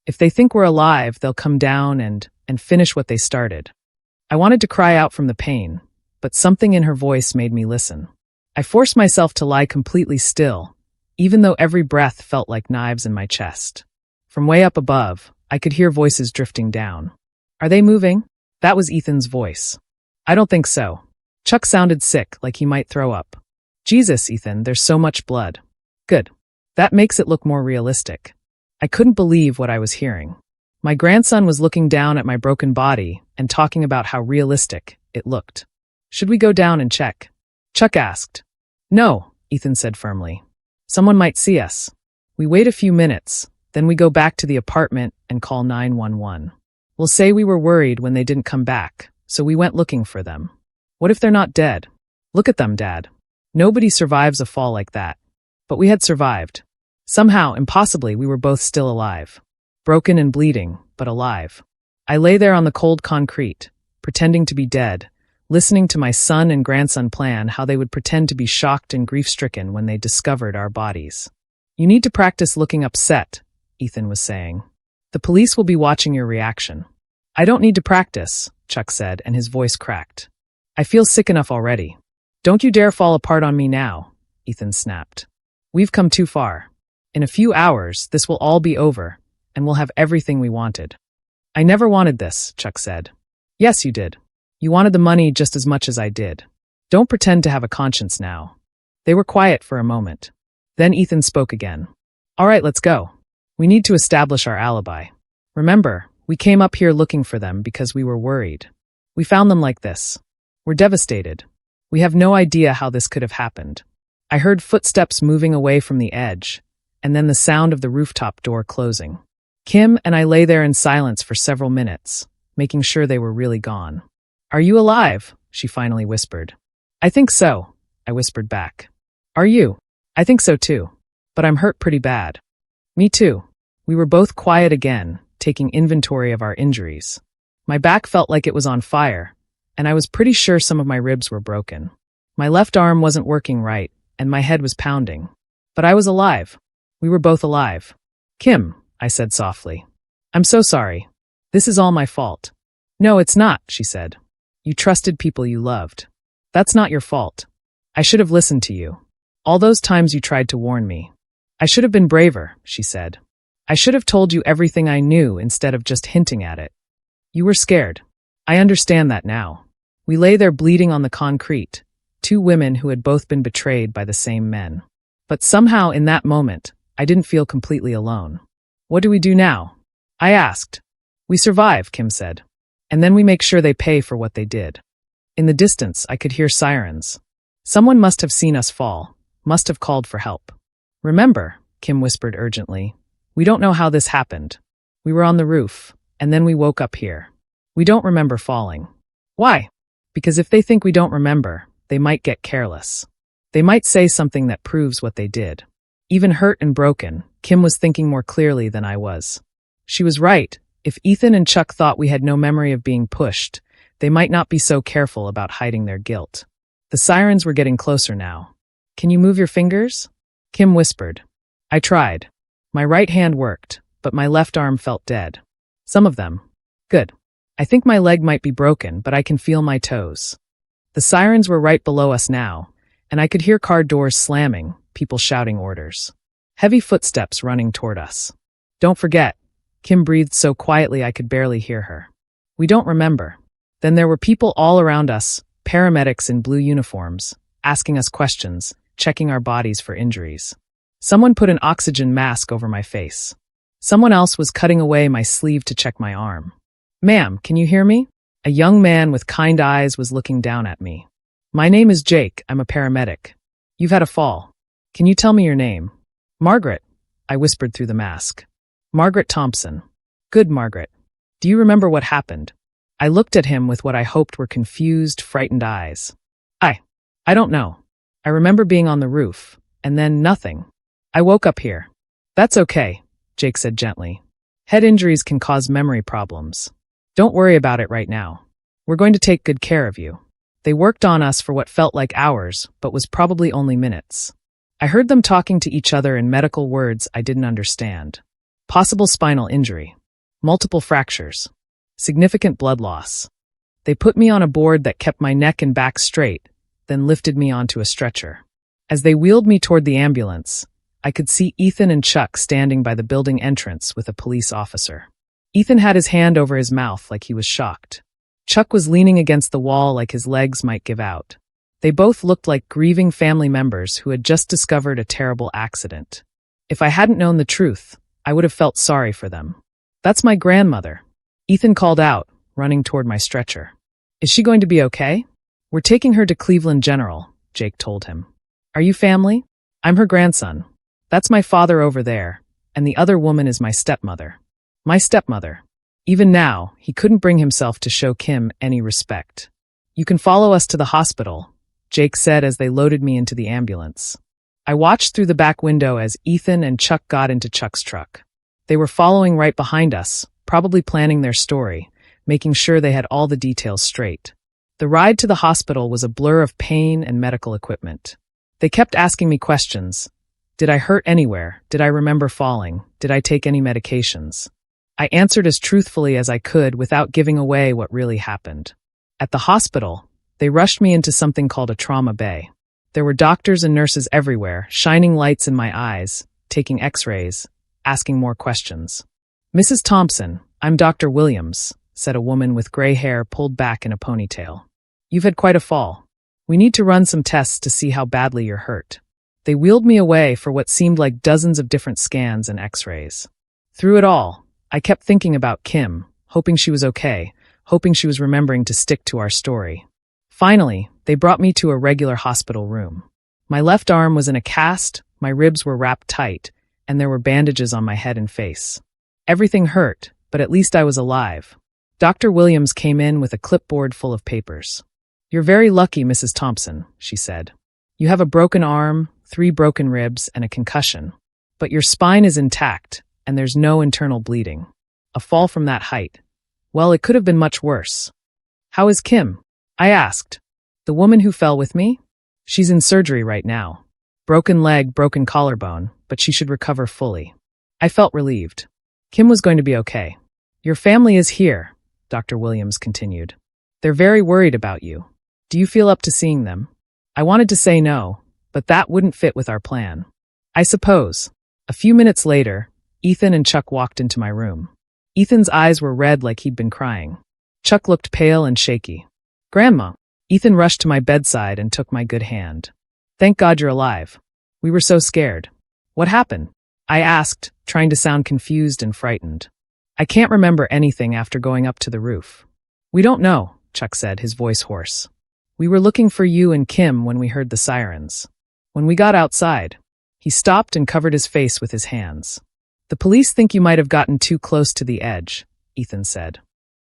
If they think we're alive, they'll come down and finish what they started. I wanted to cry out from the pain, but something in her voice made me listen. I forced myself to lie completely still, even though every breath felt like knives in my chest. From way up above, I could hear voices drifting down. Are they moving? That was Ethan's voice. I don't think so. Chuck sounded sick, like he might throw up. Jesus, Ethan, there's so much blood. Good. That makes it look more realistic. I couldn't believe what I was hearing. My grandson was looking down at my broken body and talking about how realistic it looked. Should we go down and check? Chuck asked. No, Ethan said firmly. Someone might see us. We wait a few minutes, then we go back to the apartment and call 911. We'll say we were worried when they didn't come back, so we went looking for them. What if they're not dead? Look at them, Dad. Nobody survives a fall like that. But we had survived. Somehow, impossibly, we were both still alive. Broken and bleeding, but alive. I lay there on the cold concrete, pretending to be dead, listening to my son and grandson plan how they would pretend to be shocked and grief-stricken when they discovered our bodies. You need to practice looking upset, Ethan was saying. The police will be watching your reaction. I don't need to practice, Chuck said, and his voice cracked. I feel sick enough already. Don't you dare fall apart on me now, Ethan snapped. We've come too far. In a few hours, this will all be over, and we'll have everything we wanted. I never wanted this, Chuck said. Yes, you did. You wanted the money just as much as I did. Don't pretend to have a conscience now. They were quiet for a moment. Then Ethan spoke again. All right, let's go. We need to establish our alibi. Remember, we came up here looking for them because we were worried. We found them like this. We're devastated. We have no idea how this could have happened. I heard footsteps moving away from the edge, and then the sound of the rooftop door closing. Kim and I lay there in silence for several minutes, making sure they were really gone. Are you alive? She finally whispered. I think so, I whispered back. Are you? I think so too, but I'm hurt pretty bad. Me too. We were both quiet again, taking inventory of our injuries. My back felt like it was on fire, and I was pretty sure some of my ribs were broken. My left arm wasn't working right, and my head was pounding. But I was alive. We were both alive. Kim, I said softly. I'm so sorry. This is all my fault. No, it's not, she said. You trusted people you loved. That's not your fault. I should have listened to you. All those times you tried to warn me. I should have been braver, she said. I should have told you everything I knew instead of just hinting at it. You were scared. I understand that now. We lay there bleeding on the concrete, two women who had both been betrayed by the same men. But somehow in that moment, I didn't feel completely alone. What do we do now? I asked. We survive, Kim said. And then we make sure they pay for what they did. In the distance, I could hear sirens. Someone must have seen us fall, must have called for help. Remember, Kim whispered urgently, we don't know how this happened. We were on the roof, And then we woke up here. We don't remember falling. Why? Because if they think we don't remember, they might get careless. They might say something that proves what they did. Even hurt and broken, Kim was thinking more clearly than I was. She was right. If Ethan and Chuck thought we had no memory of being pushed, they might not be so careful about hiding their guilt. The sirens were getting closer now. Can you move your fingers? Kim whispered. I tried. My right hand worked, but my left arm felt dead. Some of them. Good. I think my leg might be broken, but I can feel my toes. The sirens were right below us now, and I could hear car doors slamming, people shouting orders. Heavy footsteps running toward us. Don't forget. Kim breathed so quietly I could barely hear her. We don't remember. Then there were people all around us, paramedics in blue uniforms, asking us questions, checking our bodies for injuries. Someone put an oxygen mask over my face. Someone else was cutting away my sleeve to check my arm. Ma'am, can you hear me? A young man with kind eyes was looking down at me. My name is Jake, I'm a paramedic. You've had a fall. Can you tell me your name? Margaret, I whispered through the mask. Margaret Thompson. Good, Margaret. Do you remember what happened? I looked at him with what I hoped were confused, frightened eyes. I don't know. I remember being on the roof, and then nothing. I woke up here. That's okay, Jake said gently. Head injuries can cause memory problems. Don't worry about it right now. We're going to take good care of you. They worked on us for what felt like hours, but was probably only minutes. I heard them talking to each other in medical words I didn't understand. Possible spinal injury. Multiple fractures. Significant blood loss. They put me on a board that kept my neck and back straight, then lifted me onto a stretcher. As they wheeled me toward the ambulance, I could see Ethan and Chuck standing by the building entrance with a police officer. Ethan had his hand over his mouth like he was shocked. Chuck was leaning against the wall like his legs might give out. They both looked like grieving family members who had just discovered a terrible accident. If I hadn't known the truth, I would have felt sorry for them. That's my grandmother. Ethan called out, running toward my stretcher. Is she going to be okay? We're taking her to Cleveland General, Jake told him. Are you family? I'm her grandson. That's my father over there, and the other woman is my stepmother. My stepmother. Even now, he couldn't bring himself to show Kim any respect. You can follow us to the hospital, Jake said as they loaded me into the ambulance. I watched through the back window as Ethan and Chuck got into Chuck's truck. They were following right behind us, probably planning their story, making sure they had all the details straight. The ride to the hospital was a blur of pain and medical equipment. They kept asking me questions. Did I hurt anywhere? Did I remember falling? Did I take any medications? I answered as truthfully as I could without giving away what really happened. At the hospital, they rushed me into something called a trauma bay. There were doctors and nurses everywhere, shining lights in my eyes, taking x-rays, asking more questions. Mrs. Thompson, I'm Dr. Williams, said a woman with gray hair pulled back in a ponytail. You've had quite a fall. We need to run some tests to see how badly you're hurt. They wheeled me away for what seemed like dozens of different scans and x-rays. Through it all, I kept thinking about Kim, hoping she was okay, hoping she was remembering to stick to our story. Finally, they brought me to a regular hospital room. My left arm was in a cast, my ribs were wrapped tight, and there were bandages on my head and face. Everything hurt, but at least I was alive. Dr. Williams came in with a clipboard full of papers. You're very lucky, Mrs. Thompson, she said. You have a broken arm, 3 broken ribs, and a concussion. But your spine is intact, and there's no internal bleeding. A fall from that height. Well, it could have been much worse. How is Kim? I asked. The woman who fell with me? She's in surgery right now. Broken leg, broken collarbone, but she should recover fully. I felt relieved. Kim was going to be okay. Your family is here, Dr. Williams continued. They're very worried about you. Do you feel up to seeing them? I wanted to say no, but that wouldn't fit with our plan. I suppose. A few minutes later, Ethan and Chuck walked into my room. Ethan's eyes were red like he'd been crying. Chuck looked pale and shaky. Grandma. Ethan rushed to my bedside and took my good hand. Thank God you're alive. We were so scared. What happened? I asked, trying to sound confused and frightened. I can't remember anything after going up to the roof. We don't know, Chuck said, his voice hoarse. We were looking for you and Kim when we heard the sirens. When we got outside, he stopped and covered his face with his hands. The police think you might have gotten too close to the edge, Ethan said.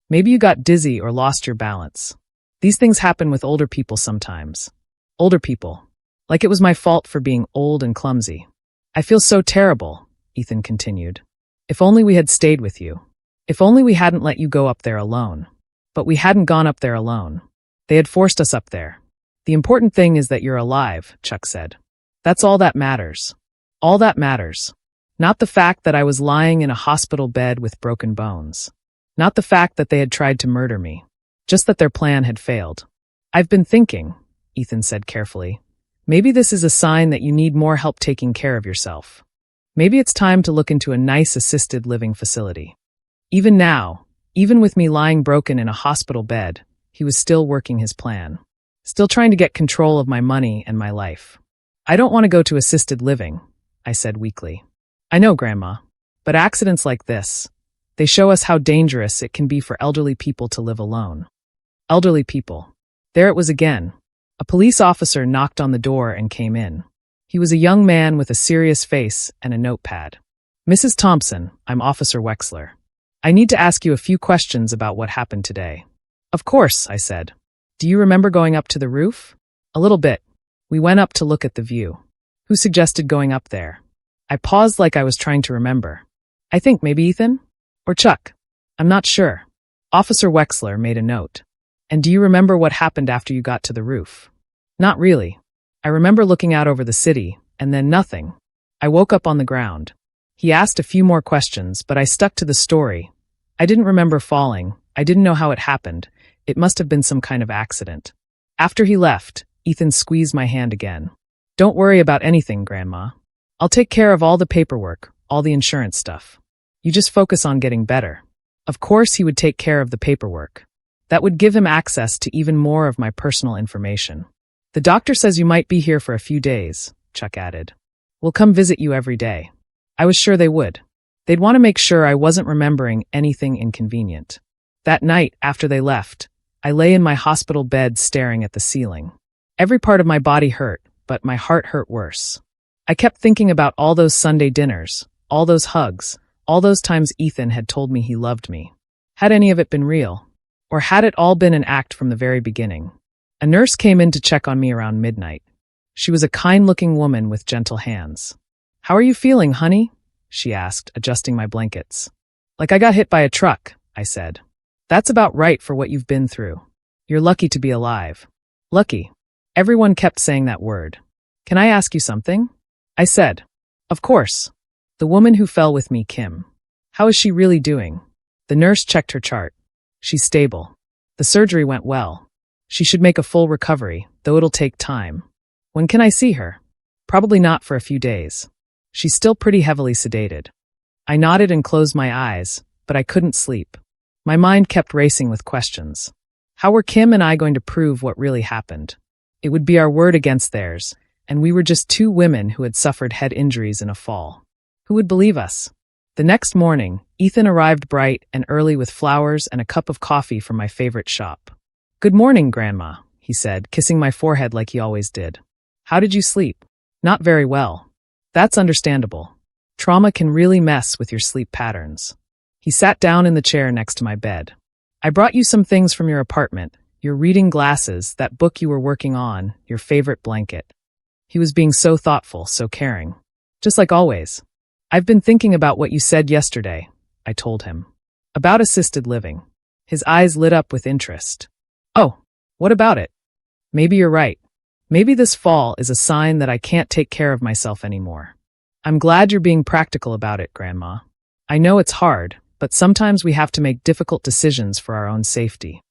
Maybe you got dizzy or lost your balance. These things happen with older people sometimes. Older people. Like it was my fault for being old and clumsy. I feel so terrible, Ethan continued. If only we had stayed with you. If only we hadn't let you go up there alone. But we hadn't gone up there alone. They had forced us up there. The important thing is that you're alive, Chuck said. That's all that matters. All that matters. Not the fact that I was lying in a hospital bed with broken bones. Not the fact that they had tried to murder me. Just that their plan had failed. I've been thinking, Ethan said carefully. Maybe this is a sign that you need more help taking care of yourself. Maybe it's time to look into a nice assisted living facility. Even now, even with me lying broken in a hospital bed, he was still working his plan. Still trying to get control of my money and my life. I don't want to go to assisted living, I said weakly. I know, Grandma. But accidents like this, they show us how dangerous it can be for elderly people to live alone. Elderly people. There it was again. A police officer knocked on the door and came in. He was a young man with a serious face and a notepad. Mrs. Thompson, I'm Officer Wexler. I need to ask you a few questions about what happened today. Of course, I said. Do you remember going up to the roof? A little bit. We went up to look at the view. Who suggested going up there? I paused like I was trying to remember. I think maybe Ethan? Or Chuck? I'm not sure. Officer Wexler made a note. And do you remember what happened after you got to the roof? Not really. I remember looking out over the city, and then nothing. I woke up on the ground. He asked a few more questions, but I stuck to the story. I didn't remember falling. I didn't know how it happened. It must have been some kind of accident. After he left, Ethan squeezed my hand again. Don't worry about anything, Grandma. I'll take care of all the paperwork, all the insurance stuff. You just focus on getting better. Of course he would take care of the paperwork. That would give him access to even more of my personal information. The doctor says you might be here for a few days, Chuck added. We'll come visit you every day. I was sure they would. They'd want to make sure I wasn't remembering anything inconvenient. That night, after they left, I lay in my hospital bed staring at the ceiling. Every part of my body hurt, but my heart hurt worse. I kept thinking about all those Sunday dinners, all those hugs, all those times Ethan had told me he loved me. Had any of it been real? Or had it all been an act from the very beginning? A nurse came in to check on me around midnight. She was a kind-looking woman with gentle hands. How are you feeling, honey? She asked, adjusting my blankets. Like I got hit by a truck, I said. That's about right for what you've been through. You're lucky to be alive. Lucky. Everyone kept saying that word. Can I ask you something? I said. Of course. The woman who fell with me, Kim. How is she really doing? The nurse checked her chart. She's stable. The surgery went well. She should make a full recovery, though it'll take time. When can I see her? Probably not for a few days. She's still pretty heavily sedated. I nodded and closed my eyes, but I couldn't sleep. My mind kept racing with questions. How were Kim and I going to prove what really happened? It would be our word against theirs, and we were just two women who had suffered head injuries in a fall. Who would believe us? The next morning, Ethan arrived bright and early with flowers and a cup of coffee from my favorite shop. Good morning, Grandma, he said, kissing my forehead like he always did. How did you sleep? Not very well. That's understandable. Trauma can really mess with your sleep patterns. He sat down in the chair next to my bed. I brought you some things from your apartment, your reading glasses, that book you were working on, your favorite blanket. He was being so thoughtful, so caring. Just like always. I've been thinking about what you said yesterday, I told him. About assisted living. His eyes lit up with interest. Oh, what about it? Maybe you're right. Maybe this fall is a sign that I can't take care of myself anymore. I'm glad you're being practical about it, Grandma. I know it's hard, but sometimes we have to make difficult decisions for our own safety.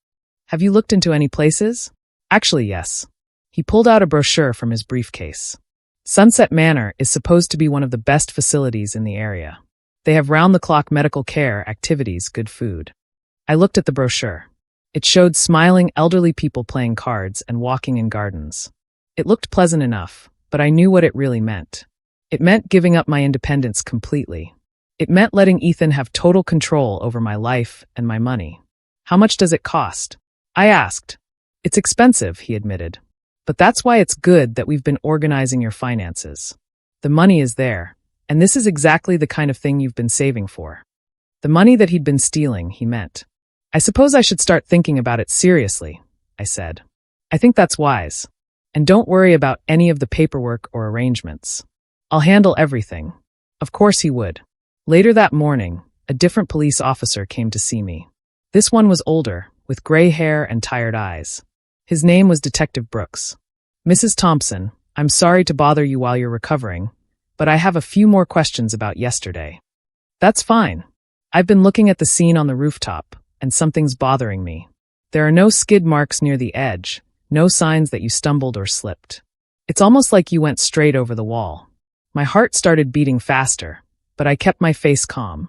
Have you looked into any places? Actually, yes. He pulled out a brochure from his briefcase. Sunset Manor is supposed to be one of the best facilities in the area. They have round-the-clock medical care, activities, good food. I looked at the brochure. It showed smiling elderly people playing cards and walking in gardens. It looked pleasant enough, but I knew what it really meant. It meant giving up my independence completely. It meant letting Ethan have total control over my life and my money. How much does it cost? I asked. It's expensive, he admitted. But that's why it's good that we've been organizing your finances. The money is there, and this is exactly the kind of thing you've been saving for. The money that he'd been stealing, he meant. I suppose I should start thinking about it seriously, I said. I think that's wise. And don't worry about any of the paperwork or arrangements. I'll handle everything. Of course he would. Later that morning, a different police officer came to see me. This one was older, with gray hair and tired eyes. His name was Detective Brooks. Mrs. Thompson, I'm sorry to bother you while you're recovering, but I have a few more questions about yesterday. That's fine. I've been looking at the scene on the rooftop, and something's bothering me. There are no skid marks near the edge, no signs that you stumbled or slipped. It's almost like you went straight over the wall. My heart started beating faster, but I kept my face calm.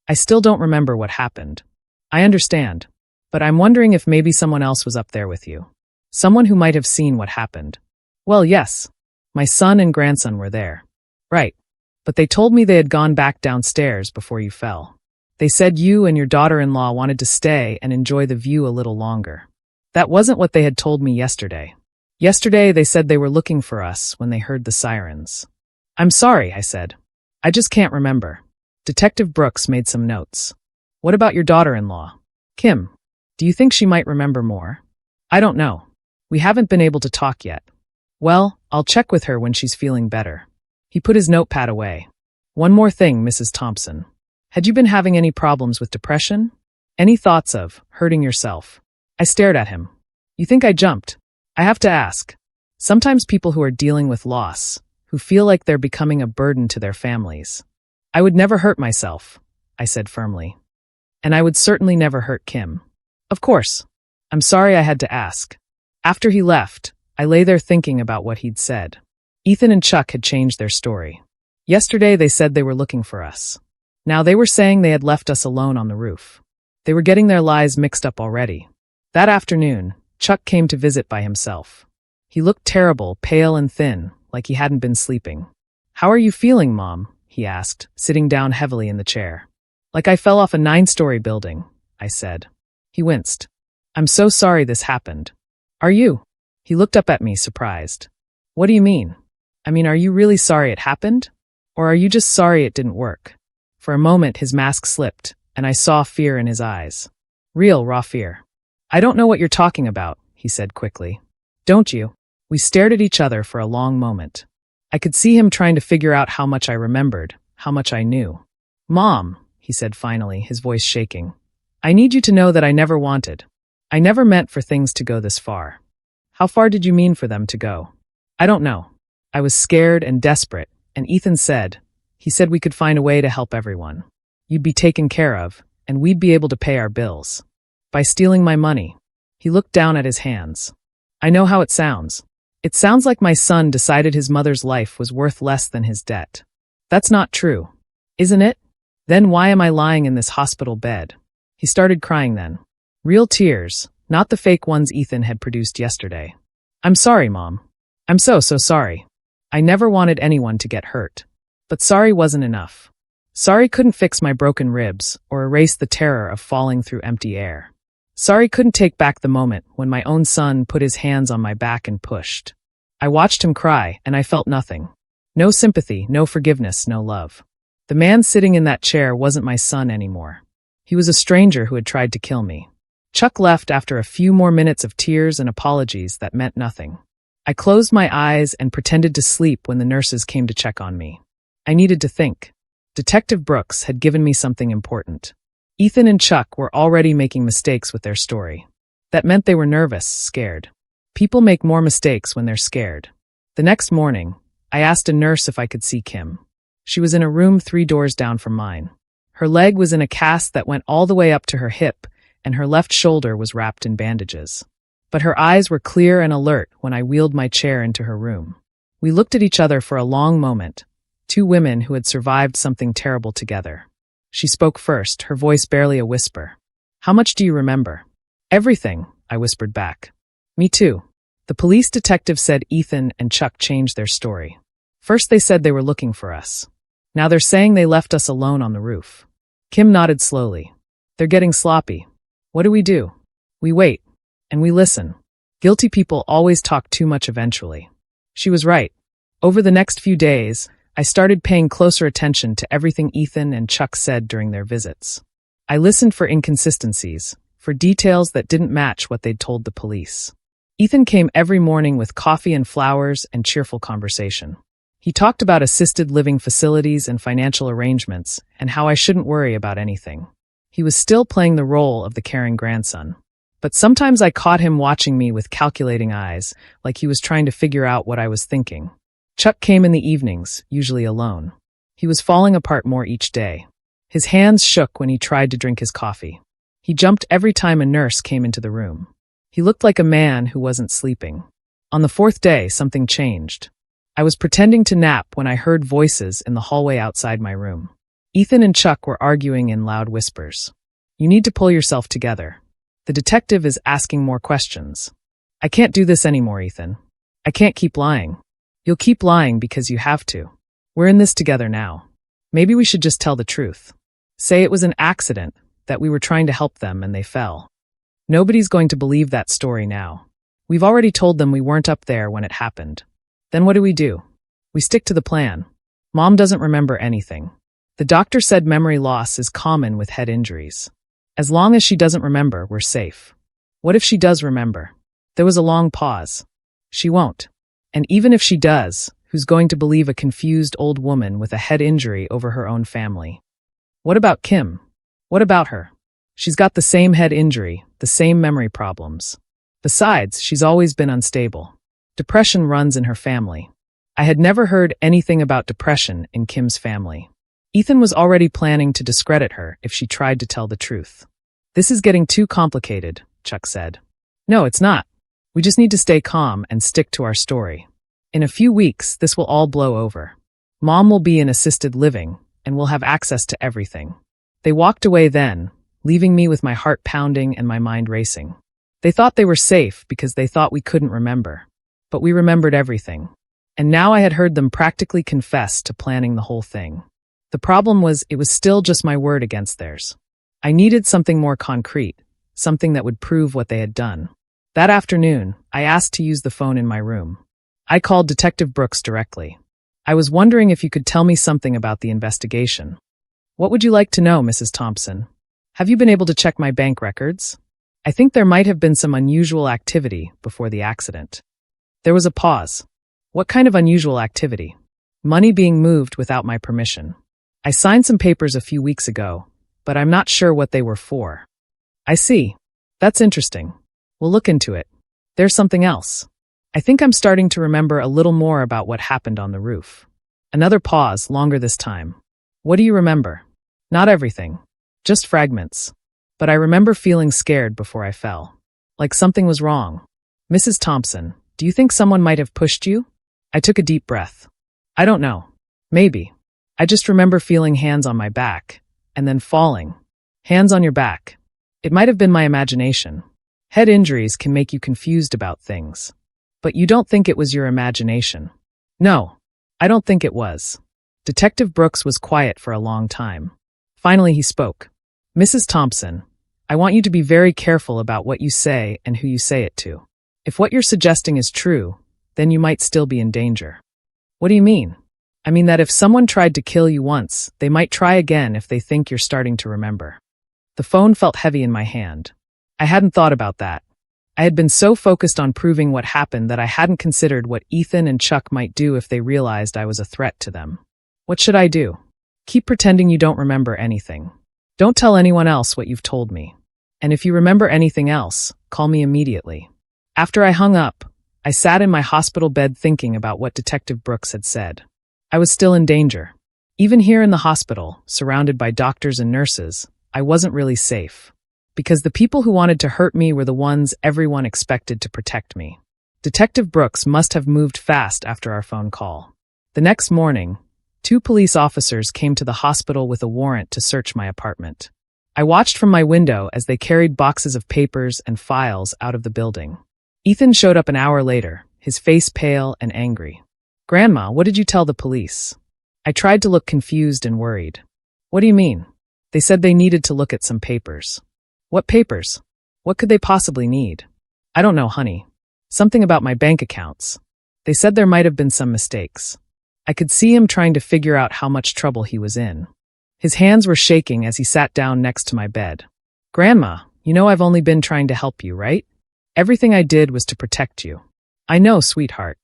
I still don't remember what happened. I understand, but I'm wondering if maybe someone else was up there with you. Someone who might have seen what happened. Well, yes. My son and grandson were there. Right. But they told me they had gone back downstairs before you fell. They said you and your daughter-in-law wanted to stay and enjoy the view a little longer. That wasn't what they had told me yesterday. Yesterday they said they were looking for us when they heard the sirens. I'm sorry, I said. I just can't remember. Detective Brooks made some notes. What about your daughter-in-law? Kim, do you think she might remember more? I don't know. We haven't been able to talk yet. Well, I'll check with her when she's feeling better. He put his notepad away. One more thing, Mrs. Thompson. Had you been having any problems with depression? Any thoughts of hurting yourself? I stared at him. You think I jumped? I have to ask. Sometimes people who are dealing with loss, who feel like they're becoming a burden to their families. I would never hurt myself, I said firmly. And I would certainly never hurt Kim. Of course. I'm sorry I had to ask. After he left, I lay there thinking about what he'd said. Ethan and Chuck had changed their story. Yesterday they said they were looking for us. Now they were saying they had left us alone on the roof. They were getting their lies mixed up already. That afternoon, Chuck came to visit by himself. He looked terrible, pale and thin, like he hadn't been sleeping. How are you feeling, Mom? He asked, sitting down heavily in the chair. Like I fell off a 9-story building, I said. He winced. I'm so sorry this happened. Are you? He looked up at me, surprised. What do you mean? I mean, are you really sorry it happened? Or are you just sorry it didn't work? For a moment, his mask slipped, and I saw fear in his eyes. Real, raw fear. I don't know what you're talking about, he said quickly. Don't you? We stared at each other for a long moment. I could see him trying to figure out how much I remembered, how much I knew. Mom, he said finally, his voice shaking. I need you to know that I never wanted. I never meant for things to go this far. How far did you mean for them to go? I don't know. I was scared and desperate, and Ethan said, he said we could find a way to help everyone. You'd be taken care of, and we'd be able to pay our bills. By stealing my money. He looked down at his hands. I know how it sounds. It sounds like my son decided his mother's life was worth less than his debt. That's not true. Isn't it? Then why am I lying in this hospital bed? He started crying then. Real tears, not the fake ones Ethan had produced yesterday. I'm sorry, Mom. I'm so sorry. I never wanted anyone to get hurt. But sorry wasn't enough. Sorry couldn't fix my broken ribs or erase the terror of falling through empty air. Sorry couldn't take back the moment when my own son put his hands on my back and pushed. I watched him cry, and I felt nothing. No sympathy, no forgiveness, no love. The man sitting in that chair wasn't my son anymore. He was a stranger who had tried to kill me. Chuck left after a few more minutes of tears and apologies that meant nothing. I closed my eyes and pretended to sleep when the nurses came to check on me. I needed to think. Detective Brooks had given me something important. Ethan and Chuck were already making mistakes with their story. That meant they were nervous, scared. People make more mistakes when they're scared. The next morning, I asked a nurse if I could see Kim. She was in a room 3 doors down from mine. Her leg was in a cast that went all the way up to her hip, and her left shoulder was wrapped in bandages. But her eyes were clear and alert when I wheeled my chair into her room. We looked at each other for a long moment, 2 women who had survived something terrible together. She spoke first, her voice barely a whisper. How much do you remember? Everything, I whispered back. Me too. The police detective said Ethan and Chuck changed their story. First they said they were looking for us. Now they're saying they left us alone on the roof. Kim nodded slowly. They're getting sloppy. What do? We wait. And we listen. Guilty people always talk too much eventually. She was right. Over the next few days, I started paying closer attention to everything Ethan and Chuck said during their visits. I listened for inconsistencies, for details that didn't match what they'd told the police. Ethan came every morning with coffee and flowers and cheerful conversation. He talked about assisted living facilities and financial arrangements and how I shouldn't worry about anything. He was still playing the role of the caring grandson. But sometimes I caught him watching me with calculating eyes, like he was trying to figure out what I was thinking. Chuck came in the evenings, usually alone. He was falling apart more each day. His hands shook when he tried to drink his coffee. He jumped every time a nurse came into the room. He looked like a man who wasn't sleeping. On the fourth day, something changed. I was pretending to nap when I heard voices in the hallway outside my room. Ethan and Chuck were arguing in loud whispers. "You need to pull yourself together. The detective is asking more questions." "I can't do this anymore, Ethan. I can't keep lying." "You'll keep lying because you have to. We're in this together now. Maybe we should just tell the truth. Say it was an accident, that we were trying to help them and they fell." Nobody's going to believe that story now. We've already told them we weren't up there when it happened. Then what do? We stick to the plan. Mom doesn't remember anything. The doctor said memory loss is common with head injuries. As long as she doesn't remember, we're safe. What if she does remember? There was a long pause. She won't. And even if she does, who's going to believe a confused old woman with a head injury over her own family? What about Kim? What about her? She's got the same head injury, the same memory problems. Besides, she's always been unstable. Depression runs in her family. I had never heard anything about depression in Kim's family. Ethan was already planning to discredit her if she tried to tell the truth. "This is getting too complicated," Chuck said. "No, it's not. We just need to stay calm and stick to our story. In a few weeks, this will all blow over. Mom will be in assisted living, and we'll have access to everything." They walked away then, leaving me with my heart pounding and my mind racing. They thought they were safe because they thought we couldn't remember. But we remembered everything. And now I had heard them practically confess to planning the whole thing. The problem was, it was still just my word against theirs. I needed something more concrete, something that would prove what they had done. That afternoon, I asked to use the phone in my room. I called Detective Brooks directly. "I was wondering if you could tell me something about the investigation." "What would you like to know, Mrs. Thompson?" "Have you been able to check my bank records? I think there might have been some unusual activity before the accident." There was a pause. "What kind of unusual activity?" "Money being moved without my permission. I signed some papers a few weeks ago, but I'm not sure what they were for." "I see. That's interesting. We'll look into it. There's something else. I think I'm starting to remember a little more about what happened on the roof." Another pause, longer this time. "What do you remember?" "Not everything. Just fragments. But I remember feeling scared before I fell. Like something was wrong." "Mrs. Thompson, do you think someone might have pushed you?" I took a deep breath. "I don't know. Maybe. I just remember feeling hands on my back, and then falling. Hands on your back. It might have been my imagination. Head injuries can make you confused about things. But you don't think it was your imagination?" "No, I don't think it was." Detective Brooks was quiet for a long time. Finally he spoke. "Mrs. Thompson, I want you to be very careful about what you say and who you say it to. If what you're suggesting is true, then you might still be in danger." "What do you mean?" "I mean that if someone tried to kill you once, they might try again if they think you're starting to remember." The phone felt heavy in my hand. I hadn't thought about that. I had been so focused on proving what happened that I hadn't considered what Ethan and Chuck might do if they realized I was a threat to them. What should I do? Keep pretending you don't remember anything. Don't tell anyone else what you've told me. And if you remember anything else, call me immediately. After I hung up, I sat in my hospital bed thinking about what Detective Brooks had said. I was still in danger. Even here in the hospital, surrounded by doctors and nurses, I wasn't really safe. Because the people who wanted to hurt me were the ones everyone expected to protect me. Detective Brooks must have moved fast after our phone call. The next morning, 2 police officers came to the hospital with a warrant to search my apartment. I watched from my window as they carried boxes of papers and files out of the building. Ethan showed up an hour later, his face pale and angry. "Grandma, what did you tell the police?" I tried to look confused and worried. "What do you mean?" "They said they needed to look at some papers." "What papers? What could they possibly need?" "I don't know, honey. Something about my bank accounts. They said there might have been some mistakes." I could see him trying to figure out how much trouble he was in. His hands were shaking as he sat down next to my bed. Grandma, you know I've only been trying to help you, right? Everything I did was to protect you. I know, sweetheart.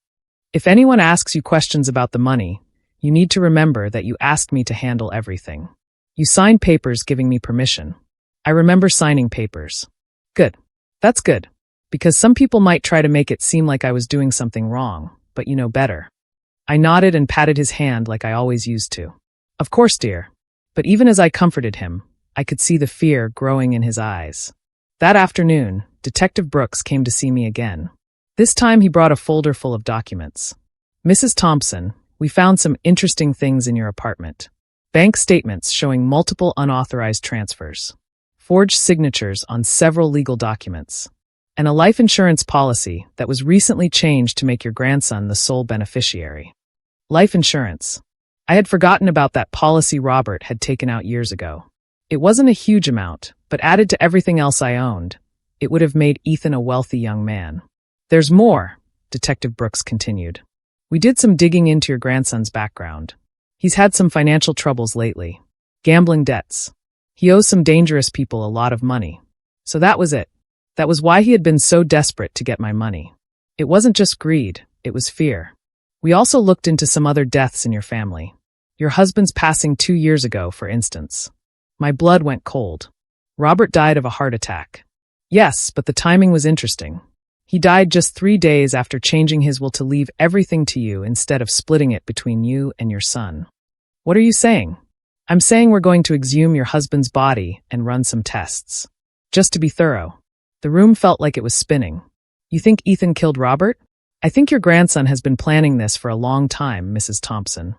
If anyone asks you questions about the money, you need to remember that you asked me to handle everything. You signed papers giving me permission. I remember signing papers. Good. That's good. Because some people might try to make it seem like I was doing something wrong, but you know better. I nodded and patted his hand like I always used to. Of course, dear. But even as I comforted him, I could see the fear growing in his eyes. That afternoon, Detective Brooks came to see me again. This time he brought a folder full of documents. Mrs. Thompson, we found some interesting things in your apartment. Bank statements showing multiple unauthorized transfers. Forged signatures on several legal documents. And a life insurance policy that was recently changed to make your grandson the sole beneficiary. Life insurance. I had forgotten about that policy Robert had taken out years ago. It wasn't a huge amount, but added to everything else I owned, it would have made Ethan a wealthy young man. There's more, Detective Brooks continued. We did some digging into your grandson's background. He's had some financial troubles lately. Gambling debts. He owes some dangerous people a lot of money. So that was it. That was why he had been so desperate to get my money. It wasn't just greed, it was fear. We also looked into some other deaths in your family. Your husband's passing 2 years ago, for instance. My blood went cold. Robert died of a heart attack. Yes, but the timing was interesting. He died just 3 days after changing his will to leave everything to you instead of splitting it between you and your son. What are you saying? I'm saying we're going to exhume your husband's body and run some tests. Just to be thorough. The room felt like it was spinning. You think Ethan killed Robert? I think your grandson has been planning this for a long time, Mrs. Thompson.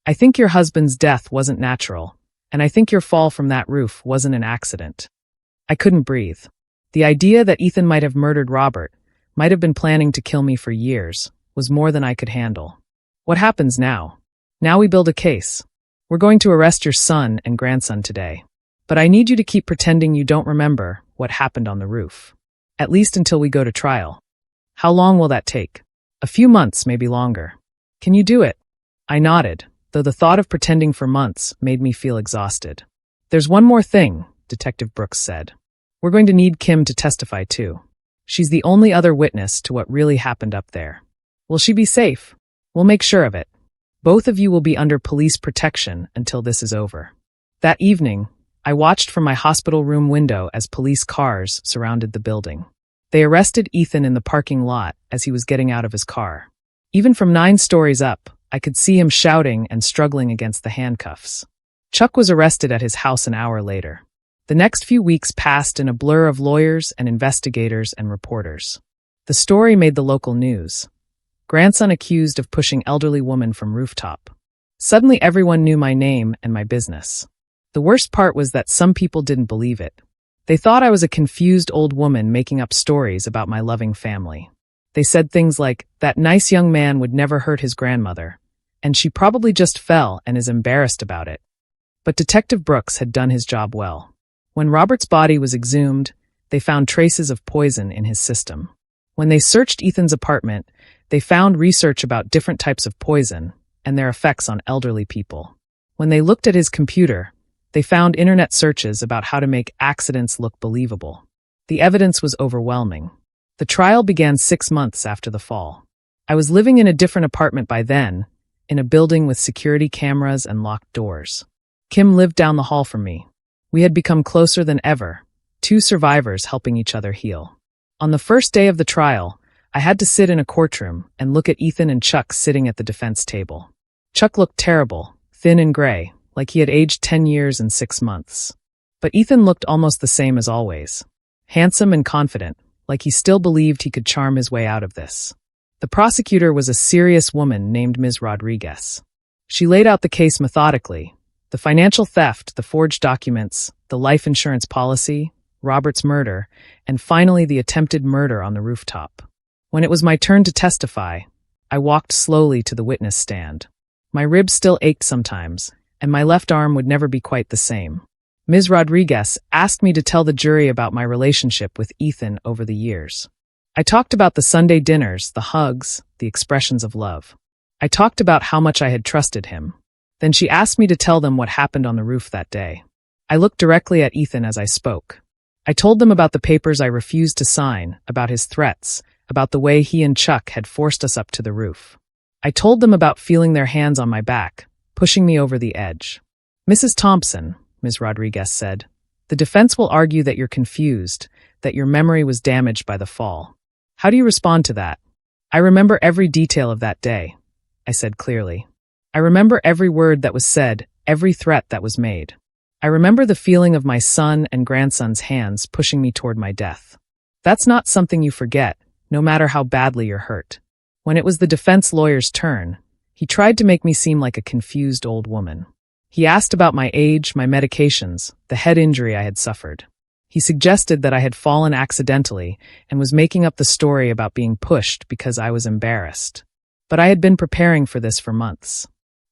I think your husband's death wasn't natural, and I think your fall from that roof wasn't an accident. I couldn't breathe. The idea that Ethan might have murdered Robert, might have been planning to kill me for years, was more than I could handle. What happens now? Now we build a case. We're going to arrest your son and grandson today. But I need you to keep pretending you don't remember what happened on the roof. At least until we go to trial. How long will that take? A few months, maybe longer. Can you do it? I nodded, though the thought of pretending for months made me feel exhausted. There's one more thing, Detective Brooks said. We're going to need Kim to testify too. She's the only other witness to what really happened up there. Will she be safe? We'll make sure of it. Both of you will be under police protection until this is over. That evening, I watched from my hospital room window as police cars surrounded the building. They arrested Ethan in the parking lot as he was getting out of his car. Even from 9 stories up, I could see him shouting and struggling against the handcuffs. Chuck was arrested at his house an hour later. The next few weeks passed in a blur of lawyers and investigators and reporters. The story made the local news. Grandson accused of pushing elderly woman from rooftop. Suddenly everyone knew my name and my business. The worst part was that some people didn't believe it. They thought I was a confused old woman making up stories about my loving family. They said things like, that nice young man would never hurt his grandmother, and she probably just fell and is embarrassed about it. But Detective Brooks had done his job well. When Robert's body was exhumed, they found traces of poison in his system. When they searched Ethan's apartment, they found research about different types of poison and their effects on elderly people. When they looked at his computer, they found internet searches about how to make accidents look believable. The evidence was overwhelming. The trial began 6 months after the fall. I was living in a different apartment by then, in a building with security cameras and locked doors. Kim lived down the hall from me. We had become closer than ever, 2 survivors helping each other heal. On the first day of the trial, I had to sit in a courtroom and look at Ethan and Chuck sitting at the defense table. Chuck looked terrible, thin and gray, like he had aged 10 years and 6 months. But Ethan looked almost the same as always. Handsome and confident, like he still believed he could charm his way out of this. The prosecutor was a serious woman named Ms. Rodriguez. She laid out the case methodically. The financial theft, the forged documents, the life insurance policy, Robert's murder, and finally the attempted murder on the rooftop. When it was my turn to testify, I walked slowly to the witness stand. My ribs still ached sometimes, and my left arm would never be quite the same. Ms. Rodriguez asked me to tell the jury about my relationship with Ethan over the years. I talked about the Sunday dinners, the hugs, the expressions of love. I talked about how much I had trusted him. Then she asked me to tell them what happened on the roof that day. I looked directly at Ethan as I spoke. I told them about the papers I refused to sign, about his threats, about the way he and Chuck had forced us up to the roof. I told them about feeling their hands on my back, pushing me over the edge. "Mrs. Thompson," Ms. Rodriguez said, "the defense will argue that you're confused, that your memory was damaged by the fall. How do you respond to that?" "I remember every detail of that day," I said clearly. "I remember every word that was said, every threat that was made. I remember the feeling of my son and grandson's hands pushing me toward my death. That's not something you forget, no matter how badly you're hurt." When it was the defense lawyer's turn, he tried to make me seem like a confused old woman. He asked about my age, my medications, the head injury I had suffered. He suggested that I had fallen accidentally and was making up the story about being pushed because I was embarrassed. But I had been preparing for this for months.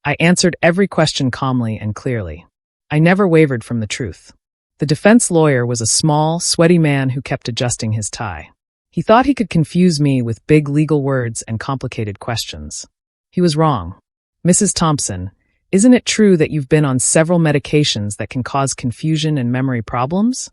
I answered every question calmly and clearly. I never wavered from the truth. The defense lawyer was a small, sweaty man who kept adjusting his tie. He thought he could confuse me with big legal words and complicated questions. He was wrong. "Mrs. Thompson, isn't it true that you've been on several medications that can cause confusion and memory problems?"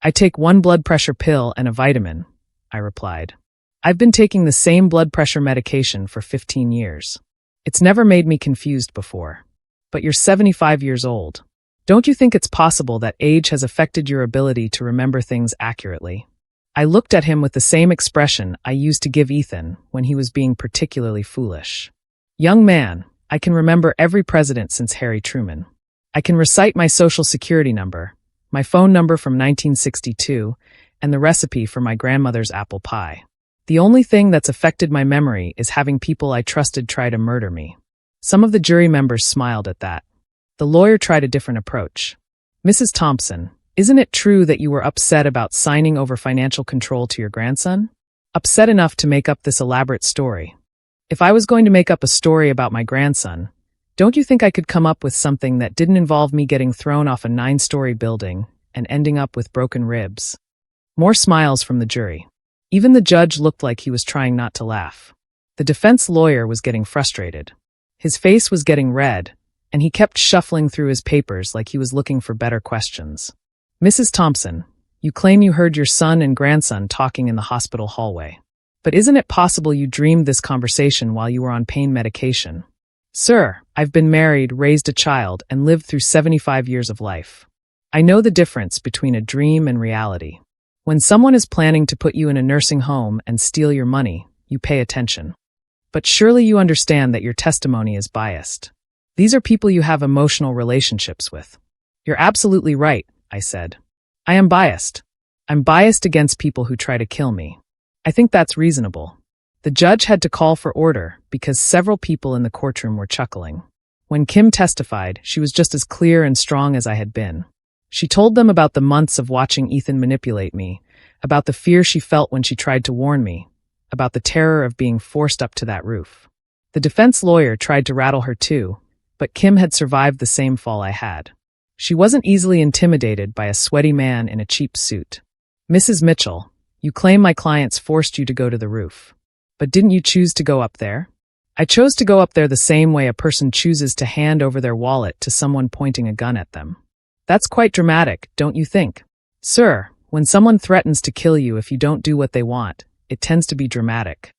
"I take one blood pressure pill and a vitamin," I replied. "I've been taking the same blood pressure medication for 15 years. It's never made me confused before." "But you're 75 years old. Don't you think it's possible that age has affected your ability to remember things accurately?" I looked at him with the same expression I used to give Ethan when he was being particularly foolish. "Young man, I can remember every president since Harry Truman. I can recite my social security number, my phone number from 1962, and the recipe for my grandmother's apple pie. The only thing that's affected my memory is having people I trusted try to murder me." Some of the jury members smiled at that. The lawyer tried a different approach. "Mrs. Thompson, isn't it true that you were upset about signing over financial control to your grandson? Upset enough to make up this elaborate story? If I was going to make up a story about my grandson, don't you think I could come up with something that didn't involve me getting thrown off a 9-story building and ending up with broken ribs?" More smiles from the jury. Even the judge looked like he was trying not to laugh. The defense lawyer was getting frustrated. His face was getting red, and he kept shuffling through his papers like he was looking for better questions. "Mrs. Thompson, you claim you heard your son and grandson talking in the hospital hallway. But isn't it possible you dreamed this conversation while you were on pain medication?" "Sir, I've been married, raised a child, and lived through 75 years of life. I know the difference between a dream and reality. When someone is planning to put you in a nursing home and steal your money, you pay attention. But surely you understand that your testimony is biased. These are people you have emotional relationships with." "You're absolutely right," I said. "I am biased. I'm biased against people who try to kill me. I think that's reasonable." The judge had to call for order because several people in the courtroom were chuckling. When Kim testified, she was just as clear and strong as I had been. She told them about the months of watching Ethan manipulate me, about the fear she felt when she tried to warn me, about the terror of being forced up to that roof. The defense lawyer tried to rattle her too, but Kim had survived the same fall I had. She wasn't easily intimidated by a sweaty man in a cheap suit. "Mrs. Mitchell, you claim my clients forced you to go to the roof. But didn't you choose to go up there?" "I chose to go up there the same way a person chooses to hand over their wallet to someone pointing a gun at them. That's quite dramatic, don't you think?" "Sir, when someone threatens to kill you if you don't do what they want, it tends to be dramatic."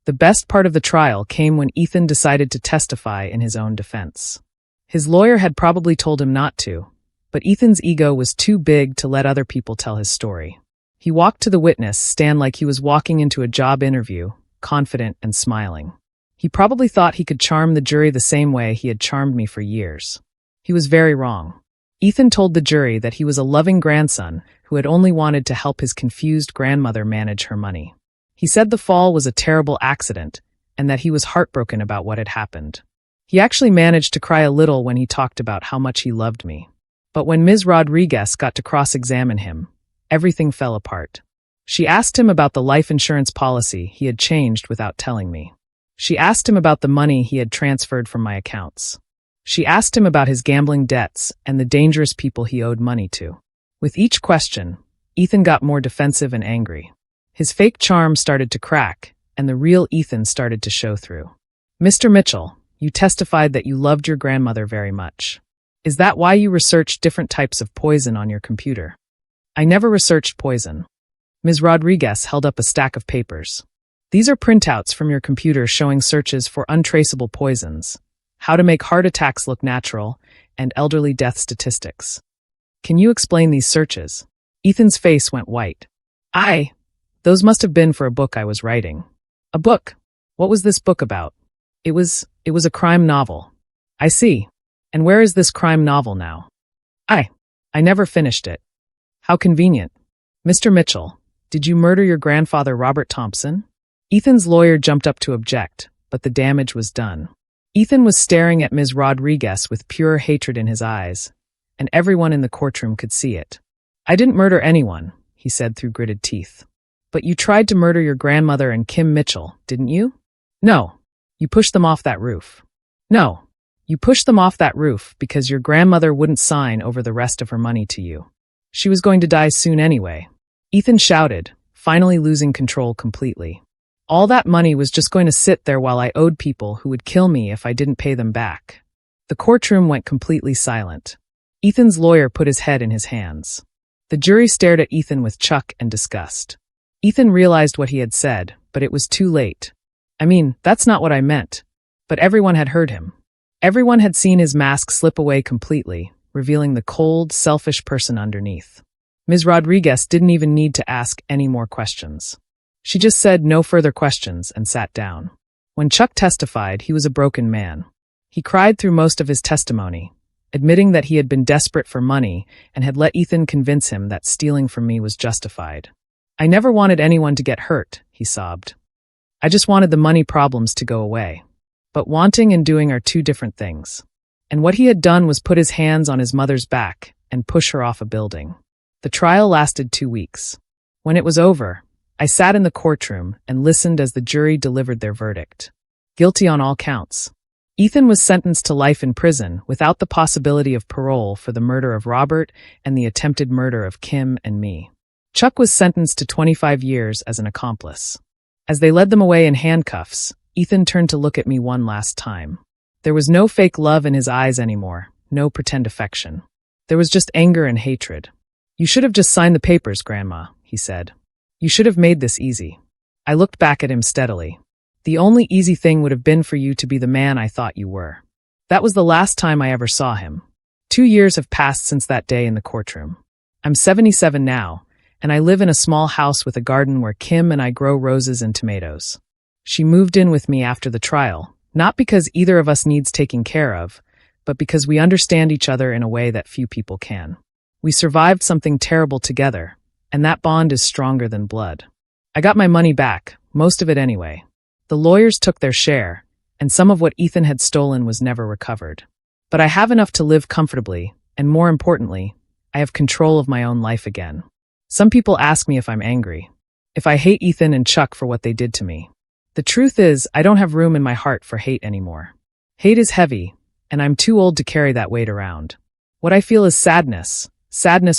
The best part of the trial came when Ethan decided to testify in his own defense. His lawyer had probably told him not to, but Ethan's ego was too big to let other people tell his story. He walked to the witness stand like he was walking into a job interview, confident and smiling. He probably thought he could charm the jury the same way he had charmed me for years. He was very wrong. Ethan told the jury that he was a loving grandson who had only wanted to help his confused grandmother manage her money. He said the fall was a terrible accident and that he was heartbroken about what had happened. He actually managed to cry a little when he talked about how much he loved me. But when Ms. Rodriguez got to cross-examine him, everything fell apart. She asked him about the life insurance policy he had changed without telling me. She asked him about the money he had transferred from my accounts. She asked him about his gambling debts and the dangerous people he owed money to. With each question, Ethan got more defensive and angry. His fake charm started to crack, and the real Ethan started to show through. "Mr. Mitchell, You testified that you loved your grandmother very much. Is that why you researched different types of poison on your computer? I never researched poison. Ms. Rodriguez held up a stack of papers. These are printouts from your computer showing searches for untraceable poisons, how to make heart attacks look natural, and elderly death statistics. Can you explain these searches? Ethan's face went white. Those must have been for a book I was writing. A book? What was this book about? It was a crime novel. I see. And where is this crime novel now? I never finished it. How convenient. Mr. Mitchell, did you murder your grandfather Robert Thompson? Ethan's lawyer jumped up to object, but the damage was done. Ethan was staring at Ms. Rodriguez with pure hatred in his eyes, and everyone in the courtroom could see it. I didn't murder anyone, he said through gritted teeth. But you tried to murder your grandmother and Kim Mitchell, didn't you? No. You pushed them off that roof. No. You pushed them off that roof because your grandmother wouldn't sign over the rest of her money to you. She was going to die soon anyway. Ethan shouted, finally losing control completely. All that money was just going to sit there while I owed people who would kill me if I didn't pay them back. The courtroom went completely silent. Ethan's lawyer put his head in his hands. The jury stared at Ethan with shock and disgust. Ethan realized what he had said, but it was too late. I mean, that's not what I meant. But everyone had heard him. Everyone had seen his mask slip away completely, revealing the cold, selfish person underneath. Ms. Rodriguez didn't even need to ask any more questions. She just said no further questions and sat down. When Chuck testified, he was a broken man. He cried through most of his testimony, admitting that he had been desperate for money and had let Ethan convince him that stealing from me was justified. I never wanted anyone to get hurt, he sobbed. I just wanted the money problems to go away. But wanting and doing are two different things. And what he had done was put his hands on his mother's back and push her off a building. The trial lasted 2 weeks. When it was over, I sat in the courtroom and listened as the jury delivered their verdict. Guilty on all counts. Ethan was sentenced to life in prison without the possibility of parole for the murder of Robert and the attempted murder of Kim and me. Chuck was sentenced to 25 years as an accomplice. As they led them away in handcuffs, Ethan turned to look at me one last time. There was no fake love in his eyes anymore, no pretend affection. There was just anger and hatred. You should have just signed the papers, Grandma, he said. You should have made this easy. I looked back at him steadily. The only easy thing would have been for you to be the man I thought you were. That was the last time I ever saw him. 2 years have passed since that day in the courtroom. I'm 77 now, and I live in a small house with a garden where Kim and I grow roses and tomatoes. She moved in with me after the trial, not because either of us needs taking care of, but because we understand each other in a way that few people can. We survived something terrible together, and that bond is stronger than blood. I got my money back, most of it anyway. The lawyers took their share, and some of what Ethan had stolen was never recovered. But I have enough to live comfortably, and more importantly, I have control of my own life again. Some people ask me if I'm angry, if I hate Ethan and Chuck for what they did to me. The truth is, I don't have room in my heart for hate anymore. Hate is heavy, and I'm too old to carry that weight around. What I feel is sadness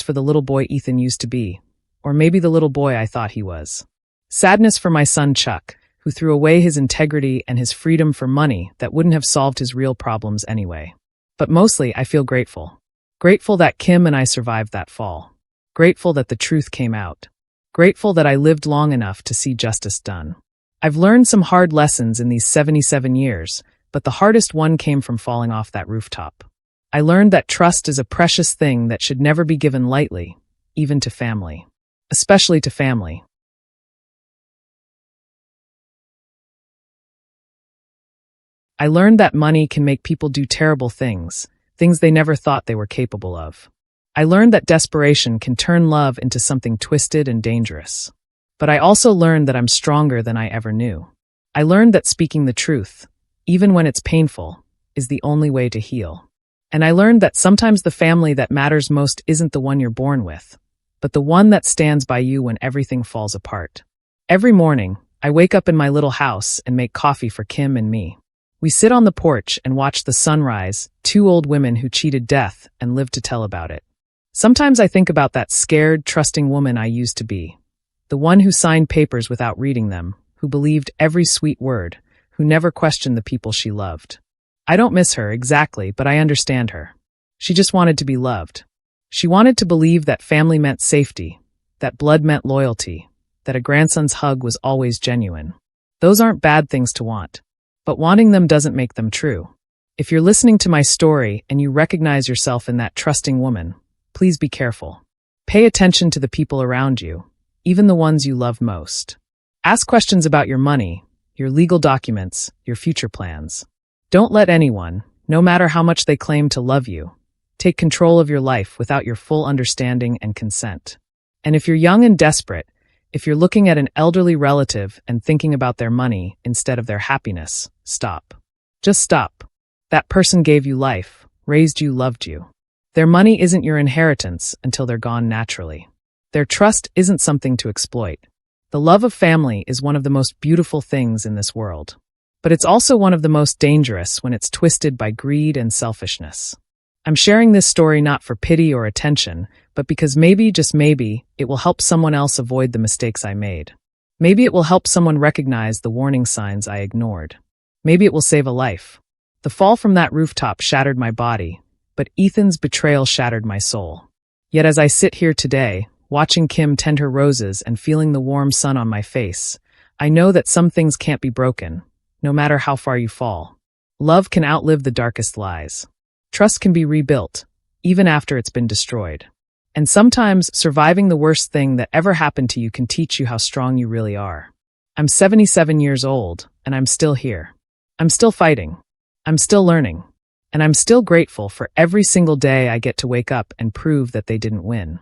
for the little boy Ethan used to be, or maybe the little boy I thought he was. Sadness for my son Chuck, who threw away his integrity and his freedom for money that wouldn't have solved his real problems anyway. But mostly, I feel grateful. Grateful that Kim and I survived that fall. Grateful that the truth came out. Grateful that I lived long enough to see justice done. I've learned some hard lessons in these 77 years, but the hardest one came from falling off that rooftop. I learned that trust is a precious thing that should never be given lightly, even to family. Especially to family. I learned that money can make people do terrible things, things they never thought they were capable of. I learned that desperation can turn love into something twisted and dangerous. But I also learned that I'm stronger than I ever knew. I learned that speaking the truth, even when it's painful, is the only way to heal. And I learned that sometimes the family that matters most isn't the one you're born with, but the one that stands by you when everything falls apart. Every morning, I wake up in my little house and make coffee for Kim and me. We sit on the porch and watch the sunrise, 2 old women who cheated death and lived to tell about it. Sometimes I think about that scared, trusting woman I used to be. The one who signed papers without reading them, who believed every sweet word, who never questioned the people she loved. I don't miss her exactly, but I understand her. She just wanted to be loved. She wanted to believe that family meant safety, that blood meant loyalty, that a grandson's hug was always genuine. Those aren't bad things to want, but wanting them doesn't make them true. If you're listening to my story and you recognize yourself in that trusting woman, please be careful. Pay attention to the people around you, even the ones you love most. Ask questions about your money, your legal documents, your future plans. Don't let anyone, no matter how much they claim to love you, take control of your life without your full understanding and consent. And if you're young and desperate, if you're looking at an elderly relative and thinking about their money instead of their happiness, stop. Just stop. That person gave you life, raised you, loved you. Their money isn't your inheritance until they're gone naturally. Their trust isn't something to exploit. The love of family is one of the most beautiful things in this world. But it's also one of the most dangerous when it's twisted by greed and selfishness. I'm sharing this story not for pity or attention, but because maybe, just maybe, it will help someone else avoid the mistakes I made. Maybe it will help someone recognize the warning signs I ignored. Maybe it will save a life. The fall from that rooftop shattered my body, but Ethan's betrayal shattered my soul. Yet as I sit here today, watching Kim tend her roses and feeling the warm sun on my face, I know that some things can't be broken, no matter how far you fall. Love can outlive the darkest lies. Trust can be rebuilt, even after it's been destroyed. And sometimes surviving the worst thing that ever happened to you can teach you how strong you really are. I'm 77 years old, and I'm still here. I'm still fighting. I'm still learning. And I'm still grateful for every single day I get to wake up and prove that they didn't win.